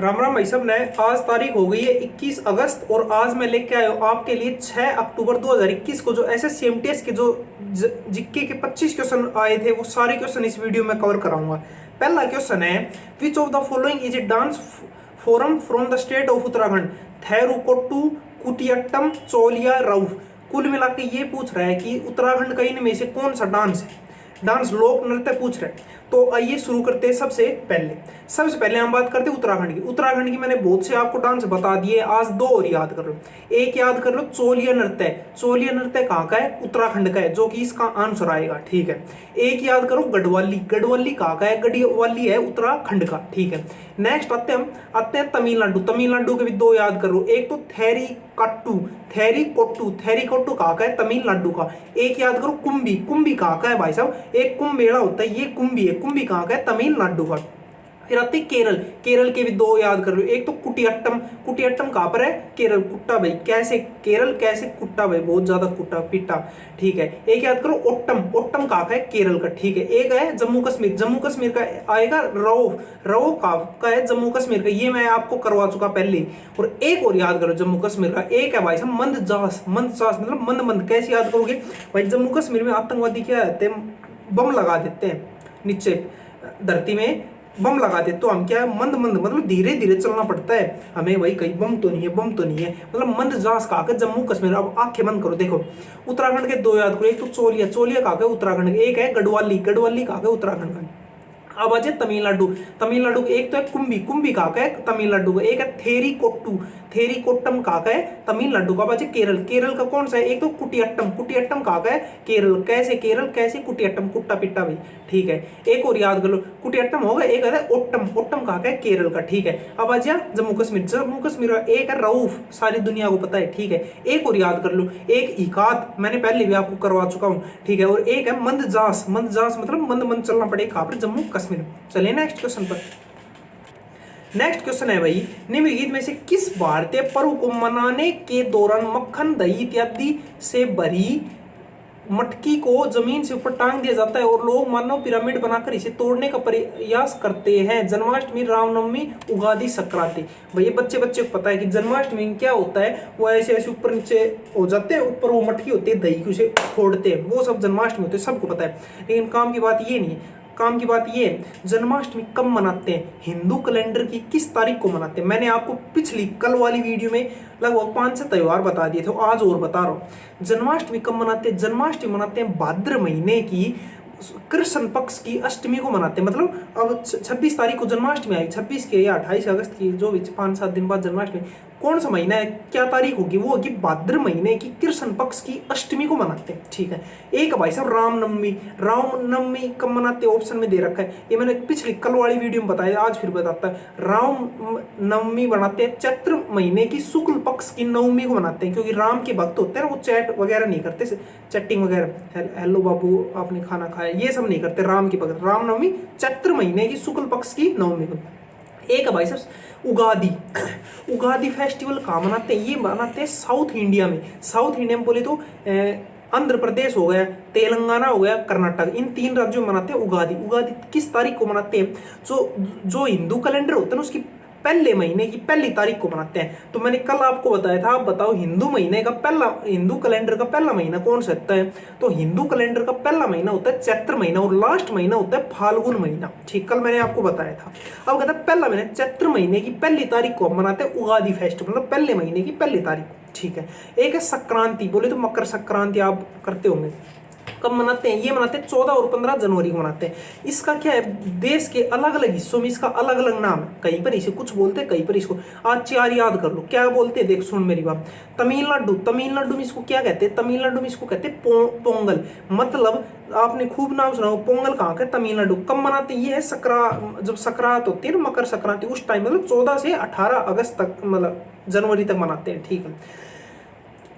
राम राम भाई सब ने। आज तारीख हो गई है 21 अगस्त और आज मैं लेके आया हूँ आपके लिए 6 अक्टूबर 2021 को जो SSCMTS के जो जीके के 25 क्वेश्चन आए थे वो सारे क्वेश्चन इस वीडियो में कवर कराऊंगा। पहला क्वेश्चन है, which of the following is a dance form from the state of Uttarakhand? Therukoothu, Kutiyattam, Choliya, Rouf. कुल मिला के ये पूछ रहा है कि उत्तराखंड का इनमें से कौन सा डांस है, डांस लोक नृत्य पूछ रहे हैं। तो आइए शुरू करते हैं। सबसे पहले हम बात करते हैं उत्तराखंड की। उत्तराखंड की मैंने बहुत से आपको डांस बता दिए, आज दो और याद कर लो। एक याद कर लो, चोलिया नृत्य। चोलिया नृत्य कहाँ का है? उत्तराखंड का है, जो कि इसका आंसर आएगा। ठीक है। एक याद करो, गढ़वाली। गढ़वाली कहाँ का है? गढ़वाली है उत्तराखंड का। ठीक है। नेक्स्ट आते हैं तमिलनाडु। तमिलनाडु के भी दो याद करो, एक तो थेरिकोट्टू कहाँ का है? तमिलनाडु का। एक याद करो, कुंभी। कुंभी कहाँ का है भाई साहब? एक कुंभ मेला होता है, ये कुंभी है। कुंभी कहाँ का है? तमिलनाडु का। फिर आते केरल। केरल के भी दो याद कर लो, एक तो कुटियाट्टम। कुटियाट्टम कहाँ पर है? केरल। कुट्टा भाई कैसे केरल, कैसे कुट्टा भाई, बहुत ज्यादा कुट्टा पिट्टा। ठीक है। एक याद करो ओट्टम। ओट्टम कहाँ का है? केरल का। ठीक है। एक है जम्मू कश्मीर। जम्मू कश्मीर का आएगा रऊफ। रऊफ कहाँ का है? जम्मू कश्मीर का। ये मैं आपको करवा चुका पहले। और एक और याद करो जम्मू कश्मीर का, एक है भाई साहब मंदजास। मंदजास मतलब मंद मंद। कैसे याद करोगे भाई? जम्मू कश्मीर में आतंकवादी क्या रहते हैं? बम लगा देते हैं नीचे धरती में, बम लगा दे तो हम क्या है? मंद मंद मतलब धीरे धीरे चलना पड़ता है हमें। भाई कहीं बम तो नहीं है, बम तो नहीं है, मतलब मंद जास कहा के जम्मू कश्मीर। अब आंखें बंद करो, देखो उत्तराखंड के दो याद करो, एक तो चोलिया। चोलिया कहा के? उत्तराखंड के। एक है गढ़वाली। गढ़वाली कहा के? उत्तराखंड का। अब आ जाए तमिलनाडु। तमिलनाडु के एक तो है कुंभी। कुंभी कहा का है? तमिलनाडु का। एक है थेरिकोट्टू। थेरिकोट्टम कहा का है? तमिलनाडु का। अब आ जाए केरल। केरल का कौन सा है? एक तो कुटियाट्टम। कुटियाट्टम कहा का है? केरल। कैसे केरल, कैसे कुटियाट्टम? कुट्टा पिट्टा भाई। ठीक है। एक और याद कर लो, कुटियाट्टम होगा। एक है ओट्टम। ओट्टम कहा का है? केरल का। ठीक है। अब आ जाए जम्मू कश्मीर। जम्मू कश्मीर का एक है रऊफ, सारी दुनिया को पता है। ठीक है। एक और याद कर लो, एक इकात, मैंने पहले भी आपको करवा चुका हूं। ठीक है। और एक है मंदजास। मंदजास मतलब मंद मंद चलना पड़ेगा। कहां पर? जम्मू कश्मीर। चलिए नेक्स्ट क्वेश्चन पर। नेक्स्ट क्वेश्चन है भाई, निम्नलिखित में से किस भारतीय पर्व को मनाने के दौरान मक्खन, दही इत्यादि से भरी मटकी को जमीन से ऊपर टांग दिया जाता है और लोग मानव पिरामिड बनाकर इसे तोड़ने का प्रयास करते हैं? जन्माष्टमी, रामनवमी, उगादि, संक्रांति। भैया बच्चे को पता है कि जन्माष्टमी में क्या होता है, वो ऐसे ऐसे ऊपर नीचे हो जाते हैं, ऊपर वो मटकी होती है दही की, उसे फोड़ते हैं, वो सब जन्माष्टमी होते हैं, सबको पता है। लेकिन काम की बात ये नहीं है। काम की बात ये है, जन्माष्टमी कब मनाते हैं, हिंदू कैलेंडर की किस तारीख को मनाते हैं? मैंने आपको पिछली कल वाली वीडियो में लगभग 5 त्योहार बता दिए थे, आज और बता रहा हूं। जन्माष्टमी कब मनाते हैं? जन्माष्टमी मनाते हैं भाद्र महीने की कृष्ण पक्ष की अष्टमी को मनाते हैं। मतलब अब 26 तारीख को जन्माष्टमी आई, 26 के या 28 अगस्त की, जो भी 5-7 दिन बाद जन्माष्टमी। कौन सा महीना है, क्या तारीख होगी? वो होगी भाद्र महीने की कृष्ण पक्ष की अष्टमी को मनाते हैं। ठीक है। एक भाई साहब रामनवमी। रामनवमी कब मनाते हैं? ऑप्शन में दे रखा है, ये मैंने पिछली कल वाली वीडियो में बताया, आज फिर बताता है। रामनवमी बनाते हैं चैत्र महीने की शुक्ल पक्ष की नवमी को मनाते हैं, क्योंकि राम के भक्त होते हैं ना, वो चैट वगैरह नहीं करते, चैटिंग वगैरह, हेलो बाबू आपने खाना खाया, ये सब नहीं करते राम के भक्त। रामनवमी चैत्र महीने की शुक्ल पक्ष की नवमी को। एक है भाई साहब उगादि। उगादि फेस्टिवल कहाँ मनाते हैं? ये मनाते हैं साउथ इंडिया में। साउथ इंडिया में बोले तो आंध्र प्रदेश हो गया, तेलंगाना हो गया, कर्नाटक, इन 3 राज्यों में मनाते हैं उगादि। उगादि किस तारीख को मनाते हैं? जो हिंदू कैलेंडर होता है ना, उसकी पहले महीने की पहली तारीख को मनाते हैं। तो मैंने कल आपको बताया था, आप बताओ हिंदू कैलेंडर का पहला महीना कौन सा होता है? तो हिंदू कैलेंडर का पहला महीना होता है चैत्र महीना और लास्ट महीना होता है फाल्गुन महीना। ठीक, कल मैंने आपको बताया था। अब कहता है पहला महीना चैत्र महीने की पहली तारीख को मनाते हैं उगादि फेस्टिवल, मतलब पहले महीने की पहली तारीख। ठीक है। एक है संक्रांति। बोले तो मकर संक्रांति आप करते होंगे, कब मनाते हैं? ये मनाते हैं 14 और 15 जनवरी को मनाते हैं। इसका क्या है, देश के अलग अलग हिस्सों में इसका अलग अलग नाम है, कहीं पर इसे कुछ बोलते हैं, कहीं पर इसको। आज 4 याद कर लो, क्या बोलते हैं, देख सुन मेरी बात। तमिलनाडु। तमिलनाडु में इसको क्या कहते हैं? तमिलनाडु में इसको कहते हैं पोंगल। मतलब आपने खूब नाम सुना, पोंगल कहाँ का? तमिलनाडु। कब मनाते हैं? ये है जब संक्रांत होती है ना, मकर संक्रांति, उस टाइम, मतलब 14 से 18 अगस्त तक, मतलब जनवरी तक मनाते हैं। ठीक है।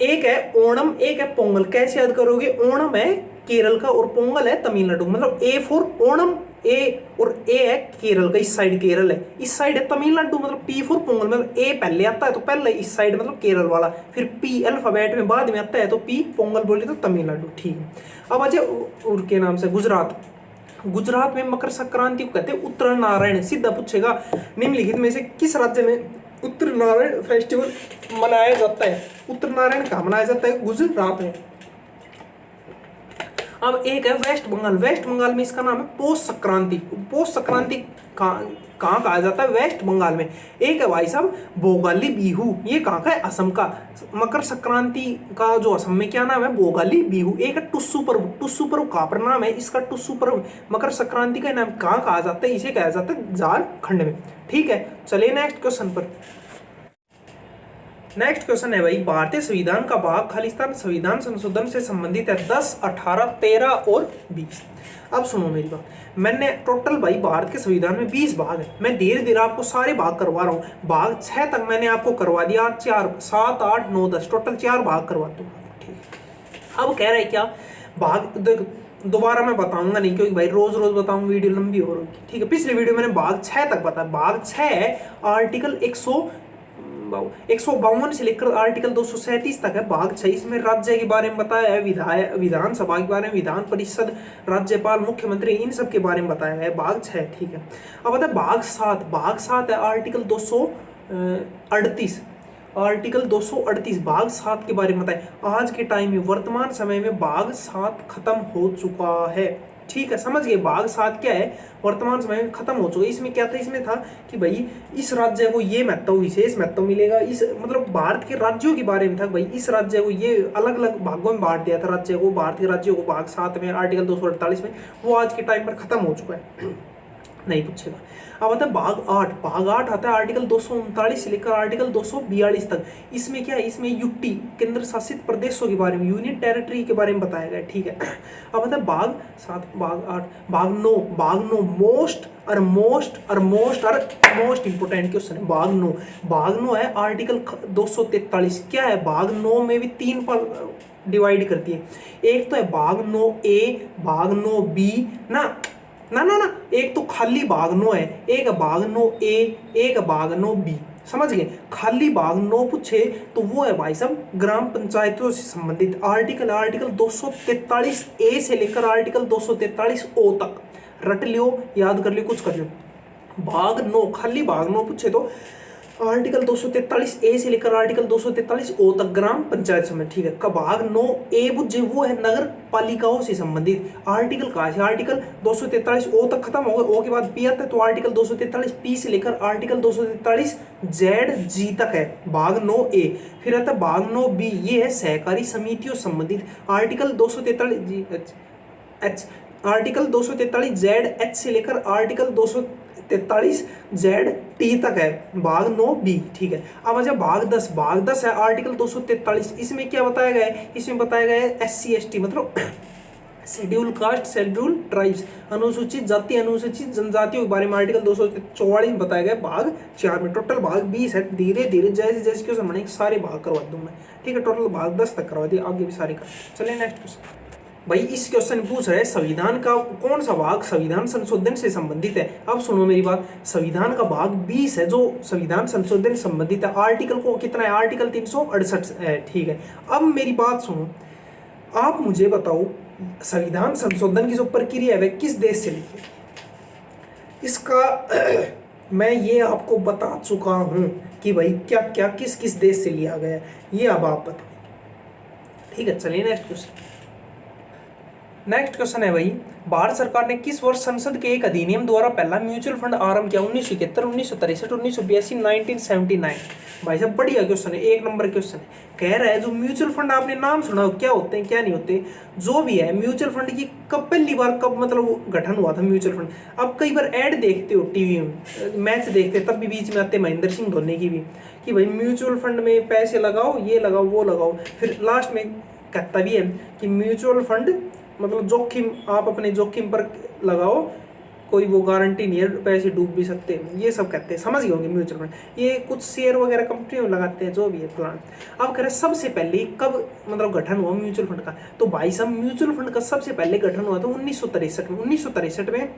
एक है ओणम, एक है पोंगल। कैसे याद करोगे? ओणम है केरल का और पोंगल है तमिलनाडु। मतलब ए फॉर ओणम, ए और ए है केरल का, इस साइड केरल है, इस साइड है तमिलनाडु। मतलब पी फॉर पोंगल, मतलब ए पहले आता है तो पहले इस साइड मतलब केरल वाला, फिर पी अल्फाबेट में बाद में आता है तो पी पोंगल बोले तो तमिलनाडु। ठीक है। अब आ जाए और के नाम से गुजरात। गुजरात में मकर संक्रांति को कहते हैं उत्तर नारायण। सीधा पूछेगा निम्नलिखित में से किस राज्य में उत्तर नारायण फेस्टिवल मनाया जाता है? उत्तर नारायण कहाँ मनाया जाता है? गुजरात में। अब एक है वेस्ट बंगाल। वेस्ट बंगाल में इसका नाम है पौष संक्रांति। पौष संक्रांति कहाँ कहा जाता है? वेस्ट बंगाल में। एक है भाई साहब भोगाली बिहू। ये कहाँ का है? असम का। मकर संक्रांति का जो असम में क्या नाम है? भोगाली बिहू। एक है टुस्सू पर्व। टुस्सू पर्व कहाँ पर नाम है इसका? टुस्सू पर्व मकर संक्रांति का नाम कहाँ कहा जाता है? इसे कहा जाता है झारखंड में। ठीक है, चलिए नेक्स्ट क्वेश्चन पर। नेक्स्ट क्वेश्चन है भाई, भारतीय संविधान का भाग खालिस्तान संविधान संशोधन से संबंधित है 10, 18, 13 और 20। अब सुनो मेरी बात, मैंने टोटल भाई भारत के संविधान में 20 भाग है। मैं धीरे धीरे आपको सारे भाग करवा रहा हूँ। भाग 6 तक मैंने आपको करवा दिया, 4, 7, 8, 9, 10 टोटल 4 भाग करवा दूँ। ठीक है, अब कह रहे क्या भाग दोबारा मैं बताऊंगा नहीं, क्योंकि भाई रोज रोज बताऊंगा वीडियो लंबी हो रही। ठीक है, पिछले वीडियो मैंने भाग 6 तक बताया। भाग 6 आर्टिकल 152 से लेकर आर्टिकल 237 तक है। भाग 6 इसमें राज्य के बारे में बताया है, विधानसभा के बारे में, विधान परिषद, राज्यपाल, मुख्यमंत्री, इन सब के बारे में बताया है। भाग 6। ठीक है, अब आता है भाग 7। भाग 7 है आर्टिकल 238। आर्टिकल 238 भाग 7 के बारे में बताया। आज के टाइम में वर्तमान समय में भाग 7 खत्म हो चुका है। ठीक है, समझ गए? भाग 7 क्या है? वर्तमान समय में खत्म हो चुका है। इसमें क्या था? इसमें था कि भाई इस राज्य को ये महत्व, विशेष महत्व मिलेगा। इस मतलब भारत के राज्यों के बारे में था भाई, इस राज्य को ये अलग अलग भागों में बांट दिया था राज्य को, भारत के राज्यों को। भाग 7 में आर्टिकल 248 में, वो आज के टाइम पर खत्म हो चुका है, नहीं पूछेगा। अब आता है भाग 8। भाग 8 आता है आर्टिकल 239 से लेकर आर्टिकल 242 तक। इसमें क्या है? इसमें यूटी केंद्र शासित प्रदेशों के बारे में, यूनियन टेरिटरी के बारे में बताया गया। ठीक है, अब आता है भाग 7, भाग 8, भाग 9। भाग 9 मोस्ट इंपोर्टेंट क्वेश्चन है। भाग 9, भाग 9 है आर्टिकल 243। क्या है? भाग 9 में भी 3 पर डिवाइड करती है। एक तो है भाग 9A, भाग 9B ना, एक तो खाली भाग 9 है, एक भाग 9A, एक भाग 9B। समझ गए? खाली भाग 9 पूछे तो वो है भाई साहब ग्राम पंचायतों से संबंधित। आर्टिकल 243A से लेकर आर्टिकल 243O तक। रट लियो, याद कर लियो, कुछ कर लियो। भाग 9, खाली भाग 9 पूछे तो आर्टिकल 243A से लेकर आर्टिकल 243O तक ग्राम पंचायत समय। ठीक है, का भाग 9A बुझे वो है नगर पालिकाओं से संबंधित। आर्टिकल कहा है? आर्टिकल 243O तक खत्म हो गया। O के बाद P आता है, तो आर्टिकल 243P से लेकर आर्टिकल 243ZG तक है भाग 9A। फिर आता है भाग 9B, ये है सहकारी समितियों संबंधित। आर्टिकल 243H, आर्टिकल 243ZH से लेकर आर्टिकल 243ZT तक है भाग 9B। ठीक है, अब अच्छा भाग 10। भाग 10 है आर्टिकल 243। इसमें क्या बताया गया है? इसमें बताया गया है SC/ST मतलब शेड्यूल कास्ट, शेड्यूल ट्राइब्स, अनुसूचित जाति, अनुसूचित जनजातियों के बारे में आर्टिकल 244 में बताया गया भाग 4 में। टोटल भाग 20 है। धीरे धीरे जैसे जैसे क्वेश्चन बनेंगे सारे भाग करवा दूँ मैं। ठीक है, टोटल भाग 10 तक करवा दिए, आगे भी सारे कर। चलिए नेक्स्ट क्वेश्चन। भाई इस क्वेश्चन पूछ रहे संविधान का कौन सा भाग संविधान संशोधन से संबंधित है? अब सुनो मेरी बात, संविधान का भाग 20 है जो संविधान संशोधन से संबंधित है। आर्टिकल को कितना है? आर्टिकल 368 है। ठीक है, अब मेरी बात सुनो, आप मुझे बताओ संविधान संशोधन की जो प्रक्रिया है किस देश से लिखी? इसका मैं ये आपको बता चुका हूं कि भाई क्या क्या किस किस देश से लिया गया है, ये अब आप बताओ। ठीक है, चलिए नेक्स्ट क्वेश्चन। नेक्स्ट क्वेश्चन है भाई, भारत सरकार ने किस वर्ष संसद के एक अधिनियम द्वारा पहला म्यूचुअल फंड आरंभ किया? 1971, 1963, 1982, 1979। भाई साहब बढ़िया क्वेश्चन है, 1 नंबर क्वेश्चन है। कह रहा है जो म्यूचुअल फंड आपने नाम सुना, क्या होते हैं क्या नहीं होते, जो भी है म्यूचुअल फंड की कब पहली बार कब मतलब गठन हुआ था म्यूचुअल फंड? अब कई बार ऐड देखते हो टीवी में, मैच देखते तब भी बीच में आते महेंद्र सिंह धोनी की भी, कि भाई म्यूचुअल फंड में पैसे लगाओ, ये लगाओ वो लगाओ। फिर लास्ट में कहता भी है कि म्यूचुअल फंड मतलब जोखिम, आप अपने जोखिम पर लगाओ, कोई वो गारंटी नहीं है, पैसे डूब भी सकते हैं, ये सब कहते हैं। समझ गए होंगे म्यूचुअल फंड, ये कुछ शेयर वगैरह कंपनियों में लगाते हैं, जो भी है प्लान। अब कह रहे सबसे पहले कब मतलब गठन हुआ म्यूचुअल फंड का? तो भाई साहब म्यूचुअल फंड का सबसे पहले गठन हुआ था 1963 में। 1963 में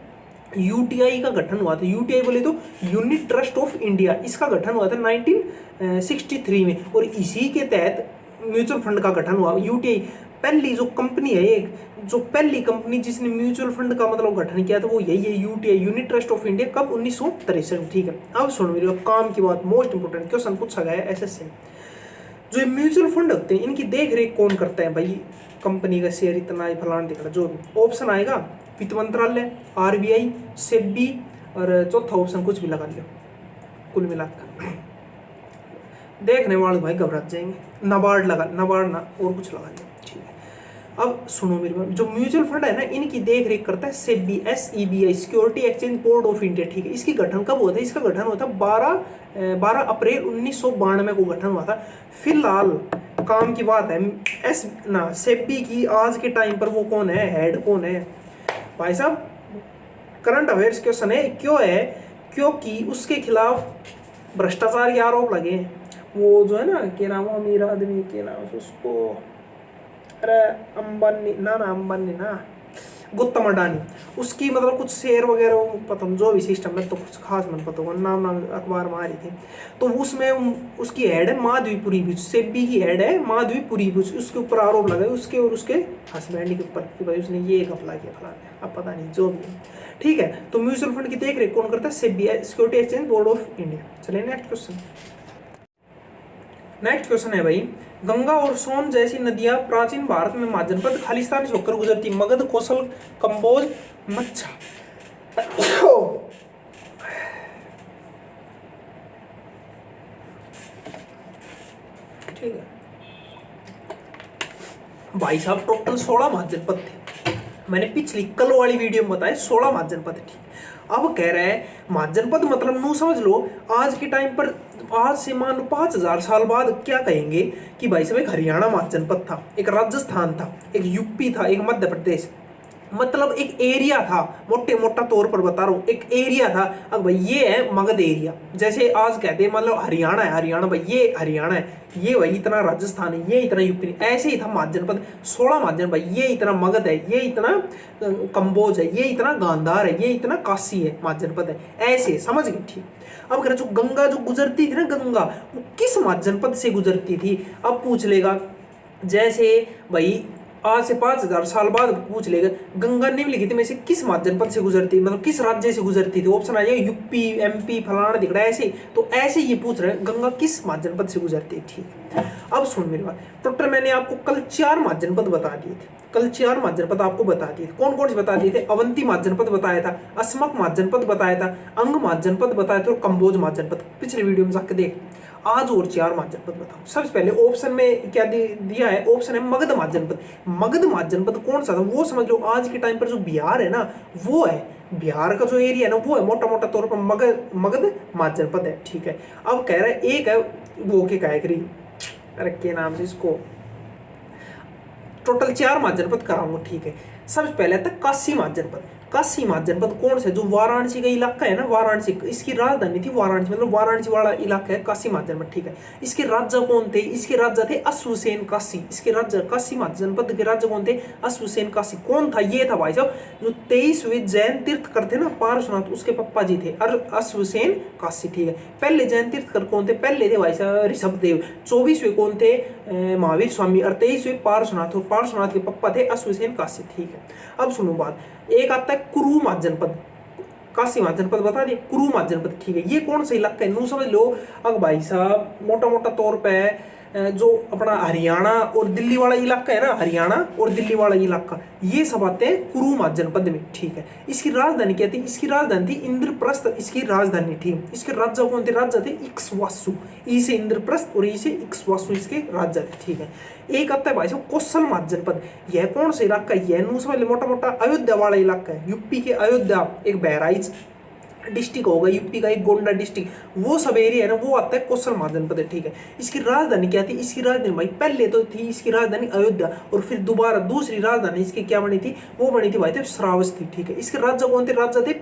यूटीआई का गठन हुआ था। यूटीआई बोले तो यूनिट ट्रस्ट ऑफ इंडिया, इसका गठन हुआ था 1963 में, और इसी के तहत म्यूचुअल फंड का गठन हुआ। यूटीआई पहली जो कंपनी है, एक जो पहली कंपनी जिसने म्यूचुअल फंड का मतलब गठन किया था वो यही है, UTI, unit trust of India. कब? 1963। ठीक है, अब सुनो मेरे काम की बात, मोस्ट इंपोर्टेंट क्वेश्चन पूछा गया है एसएससी में। जो म्यूचुअल फंड होते हैं इनकी देख रेख कौन करता है भाई? कंपनी का शेयर इतना ही फलाना दिखा, जो भी ऑप्शन आएगा, वित्त मंत्रालय, आरबीआई, सेबी, और चौथा ऑप्शन कुछ भी लगा लियो, कुल मिलाकर देखने वाले भाई घबरा जाएंगे। नाबार्ड लगा, नाबार्ड ना और कुछ लगा लियो। ठीक है, अब सुनो मेरी बात, जो म्यूचुअल फंड है ना इनकी देख रेख करता है SEBI, SEBI, security exchange board of India. ठीक है, इसकी गठन कब हुआ था? इसका गठन हुआ था 12 अप्रैल 1992 को गठन हुआ था। फिलहाल काम की बात है सेबी की आज के टाइम पर वो कौन है, हेड कौन है भाई साहब? करंट अफेयर्स क्वेश्चन है। क्यों है? क्योंकि उसके खिलाफ भ्रष्टाचार के आरोप लगे हैं। वो जो है ना, क्या नाम है अमीर आदमी, क्या नाम उसको, अरे अंबानी ना, अंबानी ना, गौतम अडानी, उसकी मतलब कुछ शेयर वगैरह पता जो भी सिस्टम में, तो कुछ खास मन पता होगा, नाम अखबार में आ रही थी। तो उसमें उसकी हेड है माधवीपुरी भुज, सेबी की हेड है माधवीपुरी भुज। उसके ऊपर आरोप लगा उसके और उसके हस्बैंड के ऊपर कि भाई उसने ये घपला किया फलाना, अब पता नहीं जो भी है। ठीक है, तो म्यूचुअल फंड की देख रेख कौन करता है? SEBI, security exchange board of India. चलिए नेक्स्ट क्वेश्चन। नेक्स्ट क्वेश्चन है भाई, गंगा और सोन जैसी नदियां प्राचीन भारत में महाजनपद खालिस्तान से होकर गुजरती। मगध, कौशल, कंबोज, मच्छा। ठीक है भाई साहब, टोटल 16 महाजनपद थे। मैंने पिछली कल वाली वीडियो में बताया 16 महाजनपद। ठीक, अब कह रहा है महाजनपद मतलब नू समझ लो, आज के टाइम पर, आज से मान लो 5000 साल बाद क्या कहेंगे कि भाई साहब एक हरियाणा महाजनपद था, एक राजस्थान था, एक यूपी था, एक मध्य प्रदेश, मतलब एक एरिया था। मोटे मोटा तौर पर बता रहा हूँ, एक एरिया था। अब भाई ये है मगध एरिया, जैसे आज कहते हैं मतलब हरियाणा है, हरियाणा भाई ये हरियाणा है, ये भाई इतना राजस्थान है, ये इतना यूपी, ऐसे ही था महाजनपद। 16 महाजन भाई, ये इतना मगध है, ये इतना कंबोज है, ये इतना गांधार है, ये इतना काशी है, महाजनपद है, ऐसे समझ गए। ठीक, अब कह रहे जो गंगा जो गुजरती थी ना, गंगा वो किस महाजनपद से गुजरती थी? अब पूछ लेगा, जैसे भाई आज से 5000 साल बाद पूछ लेगा गंगा निम्नलिखित में से किस महाजनपद से गुजरती, मतलब किस राज्य से गुजरती थी? ऑप्शन आ जाएगा यूपी, MP, फलाना दिख रहा है ऐसे, तो ऐसे ये पूछ रहे हैं गंगा किस महाजनपद से गुजरती है। ठीक है, अब सुन मेरी बात, टोटल मैंने आपको कल 4 महाजनपद बता दिए थे, कल 4 महाजनपद आपको बता दिए थे। कौन कौन से बता दिए थे? अवंती महाजनपद बताया था, असमक महाजनपद बताया था, अंग महाजनपद बताया था, और कंबोज महाजनपद। पिछले वीडियो में जाकर देख। आज और 4 महाजनपद बताओ। सबसे पहले ऑप्शन में क्या दिया है? ऑप्शन है मगध महाजनपद। मगध महाजनपद कौन सा था वो समझ लो। आज के टाइम पर जो बिहार है ना, वो है बिहार का जो एरिया है ना, वो है मोटा मोटा तौर पर मगध महाजनपद है। ठीक है, अब कह रहा है एक है वो के गायत्री, अरे के नाम से इसको, टोटल 4 महाजनपद कराऊंगा। ठीक है, सबसे पहले था काशी महाजनपद। काशी महाजनपद कौन सा है? जो वाराणसी का इलाका है ना, वाराणसी, इसकी राजधानी थी वाराणसी, मतलब वाराणसी वाला इलाका है काशी महाजनपद। ठीक है, इसके राजा कौन थे? इसके राजा थे अश्वसेन काशी। इसके राजा, काशी महाजनपद के राजा कौन थे? अश्वसेन काशी। कौन था? ये था भाई साहब जो 23वें जैन तीर्थकर थे ना पार्श्वनाथ, उसके पप्पा जी थे अश्वसेन काशी। ठीक है, पहले जैन तीर्थकर कौन थे? पहले थे भाई साहब ऋषभदेव। 24वें कौन थे? महावीर स्वामी। और 23वें पार्श्वनाथ, और पार्श्वनाथ के पप्पा थे अश्वसेन काशी। ठीक है, अब सुनो बात, एक आता है कुरु महाजनपद। काशी महाजनपद बता दिए, कुरु महाजनपद। ठीक है, ये कौन सा इलाका है? नू समझ लो। अब भाई साहब मोटा मोटा तौर पे जो अपना हरियाणा और दिल्ली वाला इलाका है ना, हरियाणा और दिल्ली वाला इलाका, ये सब आते हैं कुरु महाजनपद में। ठीक है, इसकी राजधानी क्या थी? इसकी राजधानी थी इंद्रप्रस्थ, इसकी राजधानी थी। इसके राजा कौन थे? राजा थे इक्ष्वासु। ई से इंद्रप्रस्थ और ई से इक्ष्वासु इसके राजा थे। ठीक है, एक आता है भाई साहब कौशल महाजनपद। यह कौन सा इलाका है? यह नू समझ लो मोटा मोटा अयोध्या वाला इलाका है। यूपी के अयोध्या, एक बहराइच डिस्ट्रिक्ट होगा यूपी का, एक गोंडा डिस्ट्रिक्ट, वो सब एरिया है ना, वो आता है कौशल महाजनपद है। ठीक है, इसकी राजधानी क्या थी? इसकी राजधानी भाई पहले तो थी इसकी राजधानी अयोध्या, और फिर दोबारा दूसरी राजधानी इसकी क्या बनी थी? वो बनी थी भाई थे श्रावस्ती। ठीक है, इसके राजा कौन थे? राजा थे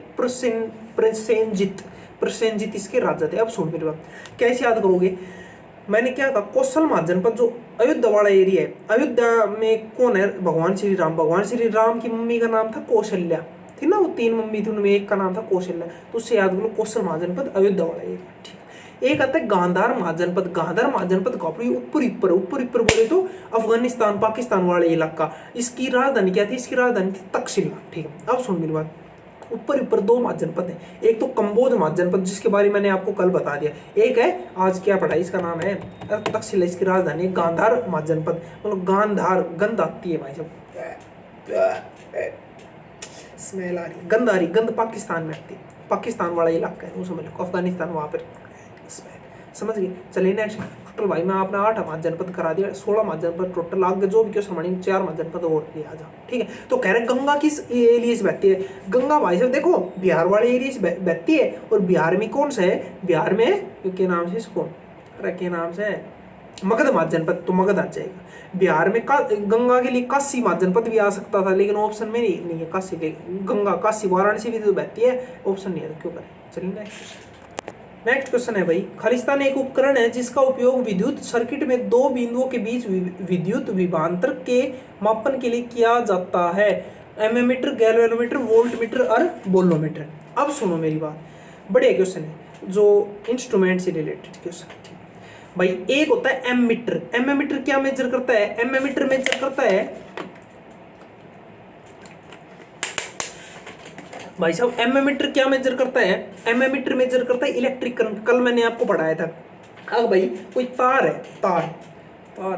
प्रसेनजित इसके राजा थे। अब सुन मेरी बात, कैसे याद करोगे? मैंने क्या कहा, कौशल महाजनपद जो अयोध्या वाला एरिया है, अयोध्या में कौन है? भगवान श्री राम। भगवान श्री राम की मम्मी का नाम था कौशल्या, थी ना, वो 3 मम्मी थी, उनमें एक का नाम था कौशल्या, तो उससे याद करो कौशल महाजनपद अयोध्या वाला एरिया। ठीक है, एक आता है गांधार महाजनपद। गांधार महाजनपद का ऊपर ऊपर बोले तो अफगानिस्तान पाकिस्तान वाले इलाका। इसकी राजधानी क्या थी? इसकी राजधानी थी तक्षशिला। ठीक है, अब सुन मेरी बात, ऊपर दो महाजनपद है, एक तो कंबोज महाजनपद जिसके बारे में मैंने आपको कल बता दिया, एक है आज क्या पढ़ा, इसका नाम है तक्षशिला, इसकी राजधानी है गांधार महाजनपद। मतलब गांधार, गंध आती है भाई साहब, स्मेल आ रही है, गंध आ रही, गंध पाकिस्तान में आती है, पाकिस्तान वाला इलाका है वो समझ लो, अफगानिस्तान वहाँ पर स्मेल, समझ गए। चलिए नेक्स्ट, टोटल भाई मैं आपने 8 महाजनपद करा दिया, 16 महाजनपद टोटल आगे जो भी क्वेश्चन बनेंगे 4 महाजनपद और ले आ जाओ। ठीक है, तो कह रहे गंगा किस एरिया से बहती है? गंगा भाई साहब देखो बिहार वाले एरिया से बहती है, और बिहार में कौन सा है? बिहार में के नाम से इसको, अरे के नाम से मगध महाजनपद, तो मगध आ जाएगा। बिहार में गंगा के लिए काशी महाजनपद भी आ सकता था, लेकिन ऑप्शन में नहीं है काशी के, गंगा काशी वाराणसी भी तो बहती है, ऑप्शन नहीं है, क्यों करें। चलिए नेक्स्ट क्वेश्चन है भाई, खालिस्तान एक उपकरण है जिसका उपयोग विद्युत सर्किट में 2 बिंदुओं के बीच विद्युत विभवांतर के मापन के लिए किया जाता है। एमीमीटर, गैल्वेनोमीटर, वोल्टमीटर और बोलोमीटर। अब सुनो मेरी बात, बढ़िया क्वेश्चन है जो इंस्ट्रूमेंट से रिलेटेड क्वेश्चन। भाई एक होता है एमीमीटर। एमीमीटर क्या मेजर करता है? एमीमीटर मेजर करता है भाई साहब, एमीमीटर क्या मेजर करता है? एमीमीटर मेजर करता है इलेक्ट्रिक करंट। कल मैंने आपको पढ़ाया था। अब भाई कोई तार है, तार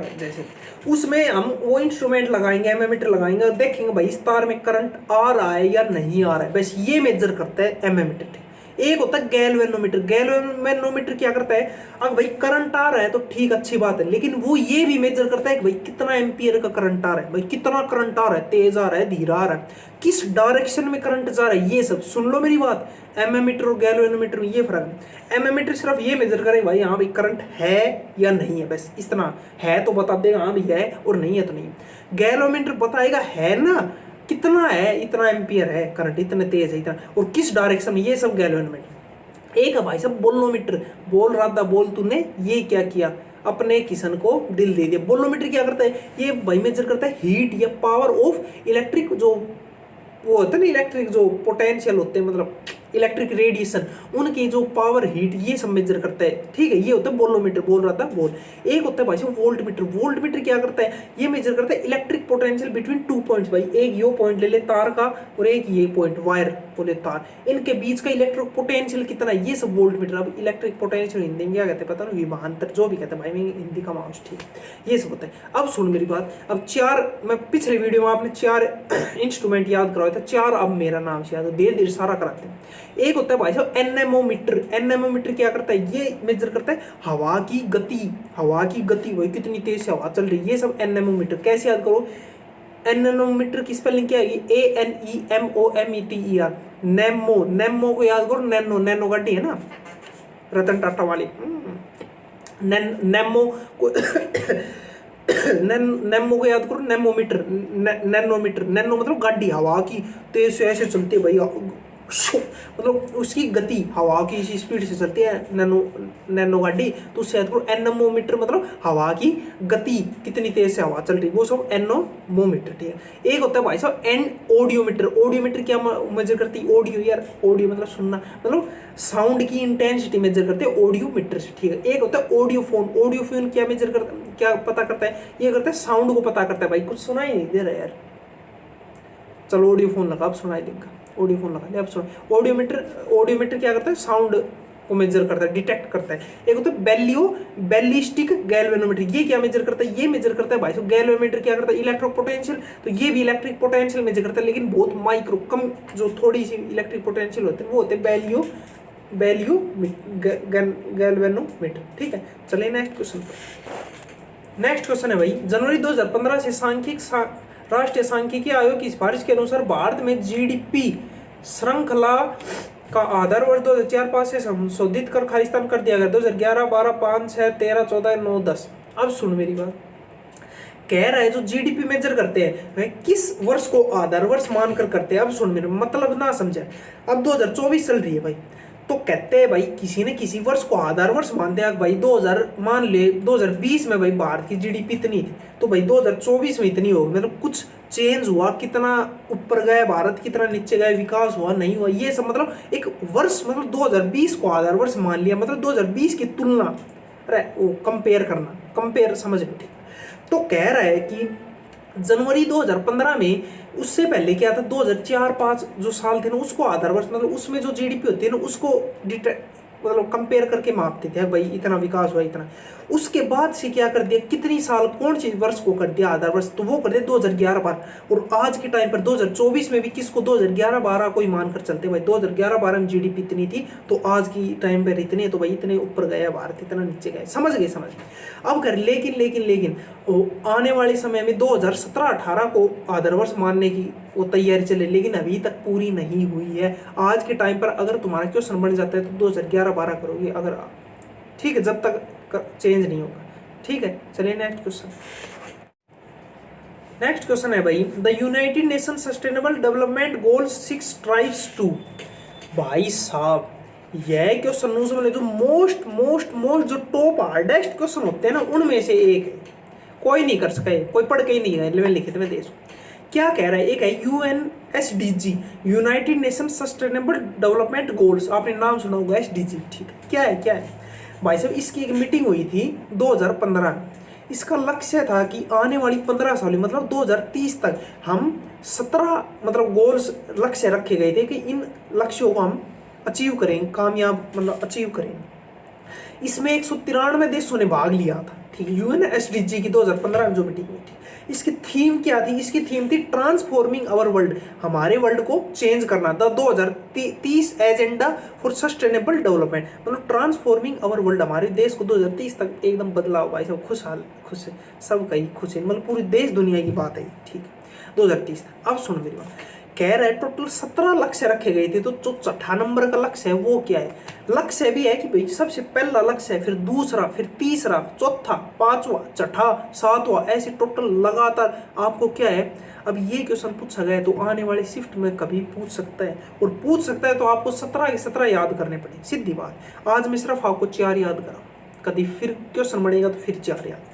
है जैसे, उसमें हम वो इंस्ट्रूमेंट लगाएंगे, एमीमीटर लगाएंगे और देखेंगे भाई इस तार में करंट आ रहा है या नहीं आ रहा है, बस ये मेजर करता है एमीमीटर। एक होता है गैल्वेनोमीटर। गैल्वेनोमीटर क्या करता है? अब भाई करंट आ रहा है तो ठीक, अच्छी बात है, लेकिन वो ये भी मेजर करता है कि भाई कितना एम्पियर का करंट आ रहा है, भाई कितना करंट आ रहा है, तेज आ रहा है, धीरा आ रहा है, किस डायरेक्शन में करंट जा रहा है, ये सब सुन लो मेरी बात। एमीमीटर और गैल्वेनोमीटर में ये फर्क है। एमीमीटर सिर्फ ये मेजर करेगा भाई हाँ भाई करंट है या नहीं है, बस इतना है तो बता देगा हाँ भाई है, और नहीं है तो नहीं। गैल्वेनोमीटर बताएगा है ना कितना है, इतना एम्पियर है करंट, इतने तेज है, इतना, और किस डायरेक्शन में, ये सब गैल्वेनोमीटर। एक है भाई साहब बोलोमीटर। बोल रहा था, बोल तूने, ये क्या किया, अपने किशन को दिल दे दिया। बोलोमीटर क्या करता है? ये भाई मेजर करता है हीट या पावर ऑफ इलेक्ट्रिक, जो वो होता है ना इलेक्ट्रिक जो पोटेंशियल होते हैं, मतलब इलेक्ट्रिक रेडिएशन, उनकी जो पावर हीट, ये सब मेजर करता है। ठीक है, ये होता है बोलोमीटर। बोल रहा था बोल। एक होता है भाई साहब वोल्टमीटर। वोल्टमीटर क्या करता है? ये मेजर करता है इलेक्ट्रिक पोटेंशियल बिटवीन 2 पॉइंट्स। भाई एक यो पॉइंट ले ले तार का, और एक ये पॉइंट वायर बोले तार, इनके बीच का इलेक्ट्रिक पोटेंशियल कितना है, ये सब वोल्टमीटर। अब इलेक्ट्रिक पोटेंशियल हिंदी में क्या कहते हैं पता ना, विभवांतर, जो भी कहते हैं भाई, मैं हिंदी का माउस, ठीक है, ये सब होता है। अब सुन मेरी बात, अब 4, मैं पिछले वीडियो में आपने 4 इंस्ट्रूमेंट याद करवाया था, 4 अब मेरा नाम से याद, धीरे धीरे सारा कराते हैं। एक होता है भाई साहब एनेमोमीटर। एनेमोमीटर क्या करता है? ये मेजर करता है हवा की गति। हवा की गति, वही कितनी तेज से हवा चल रही है, ये सब एनेमोमीटर। कैसे याद करो? एनेमोमीटर की स्पेलिंग क्या है? ANEMOMETER। नेमो, नेमो को याद करो, नैनो, नैनो गाड़ी है ना रतन टाटा वाली, नेमो को नेमो को याद करो, नेमोमीटर, नैनोमीटर। नैनो मतलब गाड़ी, हवा की तेज से ऐसे चलती है भाई, मतलब उसकी गति हवा की इसी स्पीड से चलती है नैनो गाड़ी, तो उससे याद करो एनेमोमीटर, मतलब हवा की गति कितनी तेज से हवा चल रही, वो सब एनेमोमीटर। ठीक है, एक होता है भाई साहब ऑडियोमीटर। ऑडियोमीटर क्या मेजर करती है? ऑडियो, यार ऑडियो मतलब सुनना, मतलब साउंड की इंटेंसिटी मेजर करते हैं ऑडियोमीटर से। ठीक है, एक होता है ऑडियोफोन। ऑडियोफोन क्या मेजर करता, क्या पता करता है? ये करता है साउंड को पता करता है। भाई कुछ सुनाई नहीं दे रहा यार, चलो ऑडियोफोन लगा, अब सुनाई देगा, ऑडियोफोन लगा ले, अब सुनो। ऑडियोमीटर क्या करता है? साउंड को मेजर करता है, डिटेक्ट करता है। एक होता है बैलिस्टिक गैल्वेनोमीटर। ये क्या मेजर करता है? ये मेजर करता है भाई साहब, गैल्वेनोमीटर क्या करता है? Electric potential. तो ये भी इलेक्ट्रिक पोटेंशियल मेजर करता है, लेकिन बहुत माइक्रो, कम, जो थोड़ी सी इलेक्ट्रिक पोटेंशियल होते हैं वो होते हैं गैल्वेनोमीटर। ठीक है, चलिए नेक्स्ट क्वेश्चन पर। नेक्स्ट क्वेश्चन है भाई, जनवरी 2015 से राष्ट्रीय सांख्यिकी आयोग की सिफारिश के अनुसार भारत में जीडीपी श्रृंखला का आधार वर्ष 2004-5 से संशोधित कर खालिस्तान कर दिया गया। 2011, 12, 5, 6, 13, 14, 9, 10। अब सुन मेरी बात, कह रहा है जो जीडीपी मेजर करते हैं वह किस वर्ष को आधार वर्ष मानकर करते हैं। अब सुन मेरे मतलब ना समझे, अब 2024 चल रही है भाई, तो कहते हैं भाई किसी ने किसी वर्ष को आधार वर्ष मानते हैं। भाई 2000 मान ले 2020 में भाई भारत की जीडीपी इतनी थी, तो भाई 2024 में इतनी होगी, मतलब कुछ चेंज हुआ, कितना ऊपर गया भारत, कितना नीचे गया, विकास हुआ नहीं हुआ, ये सब मतलब एक वर्ष, मतलब 2020 को आधार वर्ष मान लिया, मतलब 2020 की तुलना, अरे वो कंपेयर करना, कंपेयर समझ लो ठीक। तो कह रहा है कि जनवरी 2015 में, उससे पहले क्या था 2004-5 जो साल थे ना, उसको आधार वर्ष, मतलब उसमें जो जीडीपी होती है ना उसको मतलब कंपेयर करके मापते थे भाई इतना विकास हुआ इतना। उसके बाद से क्या कर दिया, कितनी साल कौन सी वर्ष को कर दिया आधार वर्ष, तो वो कर दिया 2011-12। और आज के टाइम पर 2024 में भी किसको 2011-12 को ही मानकर चलते भाई, 2011-12 में जीडीपी इतनी थी तो आज की टाइम पर इतनी, तो भाई इतने ऊपर गया भारत, इतना नीचे गया, समझ गए। अब कर लेकिन आने वाले समय में 2017-18 को आधार वर्ष मानने की वो तैयारी चले, लेकिन अभी तक पूरी नहीं हुई है। आज के टाइम पर अगर तुम्हारा क्वेश्चन बन जाता है तो 2011-12 करोगे अगर, ठीक है, जब तक चेंज नहीं होगा, ठीक है। चलिए नेक्स्ट क्वेश्चन है भाई, the united nation sustainable development goals 6 tribes to. भाई साहब यह क्वेश्चन समझ जो मोस्ट जो टॉप हार्डेस्ट क्वेश्चन होते हैं ना उनमें से एक है, कोई नहीं कर सके, कोई पढ़ के ही नहीं है, लिखित में देश क्या कह रहा है। एक है UNSDG, United nation sustainable development goals, आपने नाम सुना होगा SDG, ठीक है। क्या है भाई साहब, इसकी एक मीटिंग हुई थी 2015 में। इसका लक्ष्य था कि आने वाली 15 साल मतलब 2030 तक हम 17 मतलब गोल्स लक्ष्य रखे गए थे कि इन लक्ष्यों को हम अचीव करेंगे, कामयाब मतलब अचीव करेंगे। इसमें 193 देशों ने भाग लिया था, ठीक है। UNSDG की 2015 में जो मीटिंग हुई थी, इसकी थीम क्या थी, इसकी थीम थी ट्रांसफॉर्मिंग आवर वर्ल्ड, हमारे वर्ल्ड को चेंज करना था। 2030 एजेंडा फॉर सस्टेनेबल डेवलपमेंट, मतलब ट्रांसफॉर्मिंग आवर वर्ल्ड, हमारे देश को 2030 तक एकदम बदलाव, भाई सब खुशहाल, खुश सब कहीं खुश है, मतलब पूरी देश दुनिया की बात है, ठीक है। 2030 तक। अब सुन मेरी बात, कह रहा है टोटल 17 लक्ष्य रखे गए थे, तो जो चौथा नंबर का लक्ष्य है वो क्या है। लक्ष्य भी है कि भाई सबसे पहला लक्ष्य है, फिर दूसरा, फिर तीसरा, चौथा, पांचवा, छठा, सातवां, ऐसे टोटल लगातार आपको क्या है। अब ये क्वेश्चन पूछा गया है तो आने वाले शिफ्ट में कभी पूछ सकता है, और पूछ सकता है तो आपको 17 के 17 याद करने पड़े, सीधी बात। आज मैं सिर्फ आपको 4 याद करा, कभी फिर क्वेश्चन बढ़ेगा तो फिर 4 याद।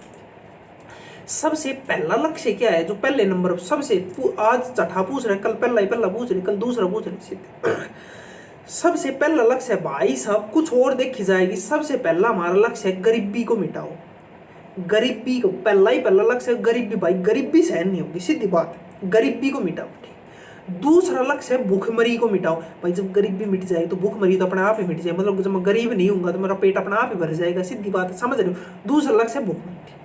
सबसे पहला लक्ष्य क्या है, जो पहले नंबर सबसे, आज छठा पूछ रहे, कल पहला पूछ रहे, कल दूसरा पूछ रहे, सीधे सबसे पहला लक्ष्य है भाई साहब, कुछ और देखी जाएगी। सबसे पहला हमारा लक्ष्य है गरीबी को मिटाओ, गरीबी को पहला लक्ष्य है गरीबी, भाई गरीबी सहन नहीं होगी, सीधी बात, गरीबी को मिटाओ, ठीक। दूसरा लक्ष्य है भूखमरी को मिटाओ, भाई जब गरीबी मिट जाएगी तो भूखमरी तो अपने आप ही मिट जाएगी, मतलब जब मैं गरीब नहीं हूँ तो मेरा पेट अपने आप ही भर जाएगा, सीधी बात है, समझ रहे हो। दूसरा लक्ष्य है भूखमरी।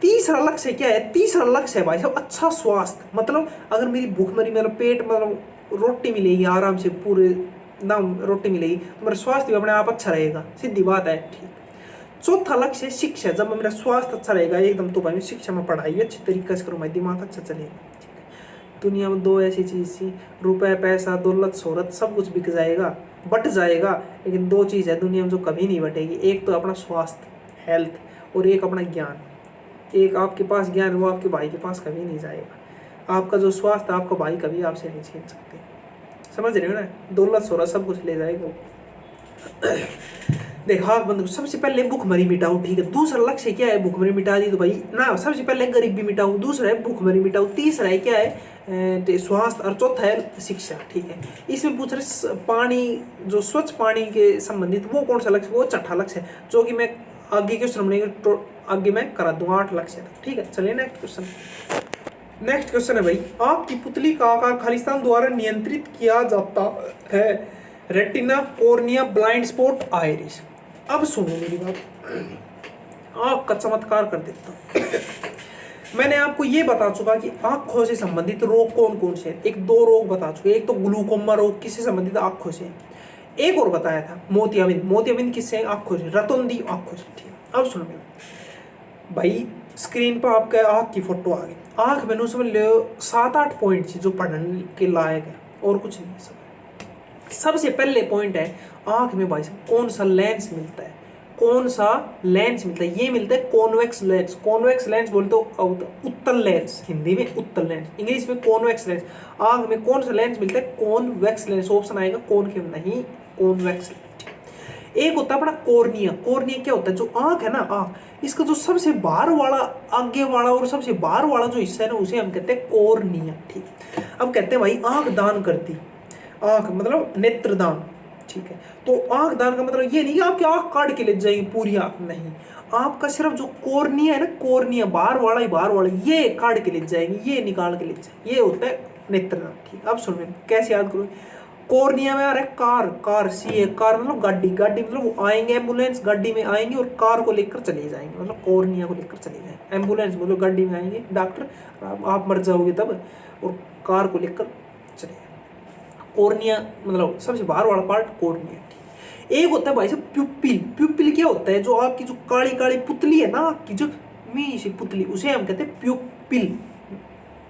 तीसरा लक्ष्य क्या है, तीसरा लक्ष्य है भाई साहब अच्छा स्वास्थ्य, मतलब अगर मेरी भूखमरी, मेरा पेट, मतलब रोटी मिलेगी आराम से, पूरे दाम रोटी मिलेगी तो मेरा स्वास्थ्य भी अपने आप अच्छा रहेगा, सीधी बात है, ठीक। चौथा लक्ष्य है शिक्षा, जब मेरा स्वास्थ्य अच्छा रहेगा एकदम तो भाई शिक्षा में पढ़ाई अच्छी तरीके से करूँ, दिमाग अच्छा चलेगा, ठीक है। दुनिया में 2 ऐसी चीज़ थी, रुपए, पैसा, दौलत, शोहरत, सब कुछ बिक जाएगा, बट जाएगा, लेकिन 2 चीज़ है दुनिया में जो कभी नहीं बटेगी, एक तो अपना स्वास्थ्य, हेल्थ, और एक अपना ज्ञान। एक आपके पास ज्ञान, वो आपके भाई के पास कभी नहीं जाएगा। आपका जो स्वास्थ्य, आपका भाई कभी आपसे नहीं छीन सकते, समझ रहे हो ना। दौलत सोरा सब कुछ ले जाएगा। देखा बंद, सबसे पहले भूखमरी मिटाओ, ठीक है। दूसरा लक्ष्य क्या है, भूखमरी मिटा दी तो भाई ना, सबसे पहले गरीबी मिटाओ, दूसरा है भूखमरी मिटाओ, तीसरा है क्या है स्वास्थ्य, और चौथा है शिक्षा, ठीक है। इसमें पूछ रहे पानी, जो स्वच्छ पानी के संबंधित, वो कौन सा लक्ष्य, वो छठा लक्ष्य है, जो कि मैं आगे क्वेश्चन बनेंगे तो आगे मैं करा दूंगा 8 लक्ष्य तक, ठीक है। चलिए नेक्स्ट क्वेश्चन है भाई, आपकी पुतली का आकार खालिस्तान द्वारा नियंत्रित किया जाता है, retina, cornea, blind spot, iris. अब सुनो मेरी बात, आँख का चमत्कार कर देता हूँ। मैंने आपको ये बता चुका कि आँखों से संबंधित रोग कौन कौन से हैं, 1-2 रोग बता चुके। एक तो ग्लूकोमा रोग, किससे संबंधित, आँखों से। एक और बताया था मोतियाबिंद किससे, आँखों से, रतौंधी आँखों से, ठीक है। अब सुनो भाई, स्क्रीन पर आपके आँख की फोटो आ गई, आँख में समझ लो 7-8 पॉइंट जो पढ़ने के लायक है, और कुछ नहीं सब। सबसे पहले पॉइंट है आँख में भाई साहब कौन सा लेंस मिलता है, कौन सा लेंस मिलता है, ये मिलता है कॉन्वेक्स लेंस। कॉन्वेक्स लेंस बोलते हो उत्तल लेंस, हिंदी में उत्तल लेंस, इंग्लिश में कॉन्वेक्स लेंस। आँख में कौन सा लेंस मिलता है, कॉन्वेक्स लेंस, ऑप्शन आएगा कौन के नहीं, कॉन्वेक्स। एक होता है अपना कॉर्निया। कॉर्निया क्या होता है, जो आंख है ना, आंख, इसका जो सबसे बाहर वाला, आगे वाला और सबसे बाहर वाला जो हिस्सा है ना, उसे हम कहते हैं कॉर्निया। ठीक, अब कहते हैं भाई आंख दान करती, आंख मतलब नेत्रदान। ठीक है, तो आंख दान का मतलब ये नहीं कि आपकी आंख काट के ले जाएगी पूरी आंख, नहीं, आपका सिर्फ जो कॉर्निया है ना, कॉर्निया बाहर वाला ही, बाहर वाला ये काट के ले जाएगी, ये निकाल के ले जाएगी, ये होता है नेत्रदान। ठीक, अब सुनो कैसे याद करो। कॉर्निया में आ रहा है कार, कार सी है, कार मतलब गाड़ी, गाड़ी मतलब वो आएंगे एम्बुलेंस, गाड़ी में आएंगे और कार को लेकर चले जाएंगे, मतलब कॉर्निया को लेकर चले जाएंगे। एम्बुलेंस मतलब गाड़ी में आएंगे डॉक्टर, आप मर जाओगे तब, और कार को लेकर चले जाएंगे। कॉर्निया मतलब सबसे बाहर वाला पार्ट कॉर्निया। एक होता है भाई साहब प्यूपिल। प्यूपिल क्या होता है, जो आपकी जो काली काली पुतली है ना, आपकी जो मी सी पुतली, उसे हम कहते हैं प्यूपिल।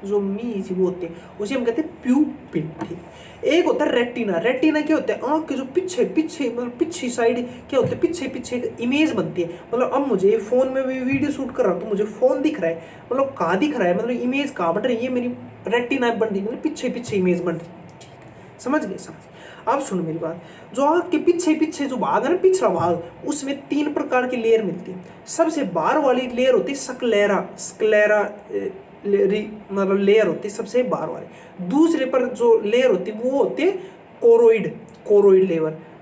जो मी सी वो होती है उसे हम कहते हैं प्यूपिल। ठीक, एक होता है रेटिना। रेटिना क्या होता है, आंख के जो पीछे पीछे मतलब पीछे साइड क्या होता है, पीछे पीछे एक इमेज बनती है। मतलब अब मुझे फोन में भी वीडियो शूट कर रहा हूँ तो मुझे फोन दिख रहा है, मतलब कहाँ दिख रहा है, मतलब इमेज कहाँ बन रही है, ये मेरी रेटिना बन रही है, मतलब पीछे पीछे इमेज बन रही है। समझ गए, समझ। अब सुनो मेरी बात, जो आंख के पीछे पीछे जो भाग है ना, पिछला भाग, उसमें 3 प्रकार की लेयर मिलती है। सबसे बाहर वाली लेयर होती है स्क्लेरा, स्क्लेरा मतलब लेयर होती है सबसे बाहर वाली। दूसरे पर जो लेयर होती है वो होती है कोरोइड, कोरोइड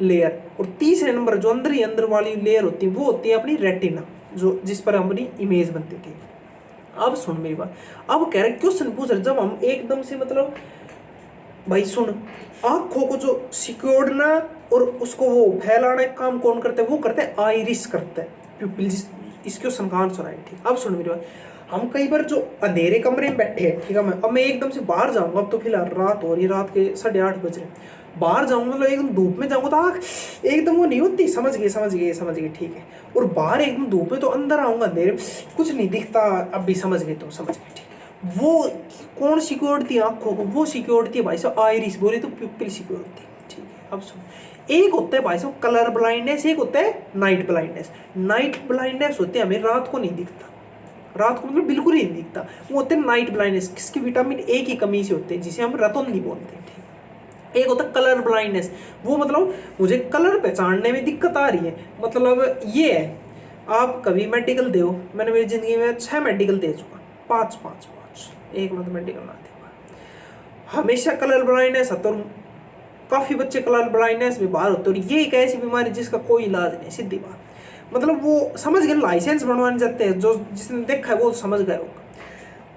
लेयर। और तीसरे नंबर जो अंदर ही अंदर वाली लेयर होती है वो होती है अपनी रेटिना, जो जिस पर हमारी इमेज बनती थी। अब सुन मेरी बात, अब कह रहे क्वेश्चन पूछ रहे, जब हम एकदम से मतलब भाई सुन, आंखों को जो सिक्योरना और उसको वो फैलाने का काम कौन करता है, वो करते हैं आइरिस करता है, प्यूपिल। इस क्वेश्चन का आंसर है। ठीक, अब सुन मेरी बात, हम कई बार जो अंधेरे कमरे में बैठे हैं, ठीक है, मैं एकदम से बाहर जाऊंगा, अब तो फिलहाल रात हो रही है, रात के 8:30 बज रहे, बाहर जाऊंगा मतलब एकदम धूप में जाऊंगा तो आँख एकदम वो नहीं होती, समझ गए समझ गए समझ गए, ठीक है। और बाहर एकदम धूप में, तो अंदर आऊंगा अंधेरे में कुछ नहीं दिखता, अब भी समझ गए तो समझ गए, ठीक। वो कौन सिक्योरिटी आंखों को, वो सिक्योरिटी है भाई साहब आइरिस, बोले तो प्यूपिल सिक्योरिटी। ठीक है, अब सुन, एक होता है भाई साहब कलर ब्लाइंडनेस, एक होता है नाइट ब्लाइंडनेस। नाइट ब्लाइंडनेस होते हैं हमें रात को नहीं दिखता, रात को मतलब बिल्कुल ही नहीं दिखता, वो होते हैं नाइट ब्लाइंडनेस, किसकी विटामिन ए की कमी से होते हैं, जिसे हम रतौंधी बोलते हैं। ठीक, एक होता है कलर ब्लाइंडनेस, वो मतलब मुझे कलर पहचानने में दिक्कत आ रही है, मतलब ये है, आप कभी मेडिकल दे, मैंने मेरी जिंदगी में 6 मेडिकल दे चुका, 5 एक मतलब मेडिकल ना दे, हमेशा कलर ब्लाइंडनेस है, तो काफी बच्चे कलर ब्लाइंडनेस में बाहर होते हैं। और ये एक ऐसी बीमारी जिसका कोई इलाज नहीं, सीधी बात, मतलब वो समझ गए, लाइसेंस बनवाने जाते हैं, जो जिसने देखा है वो समझ गए होगा।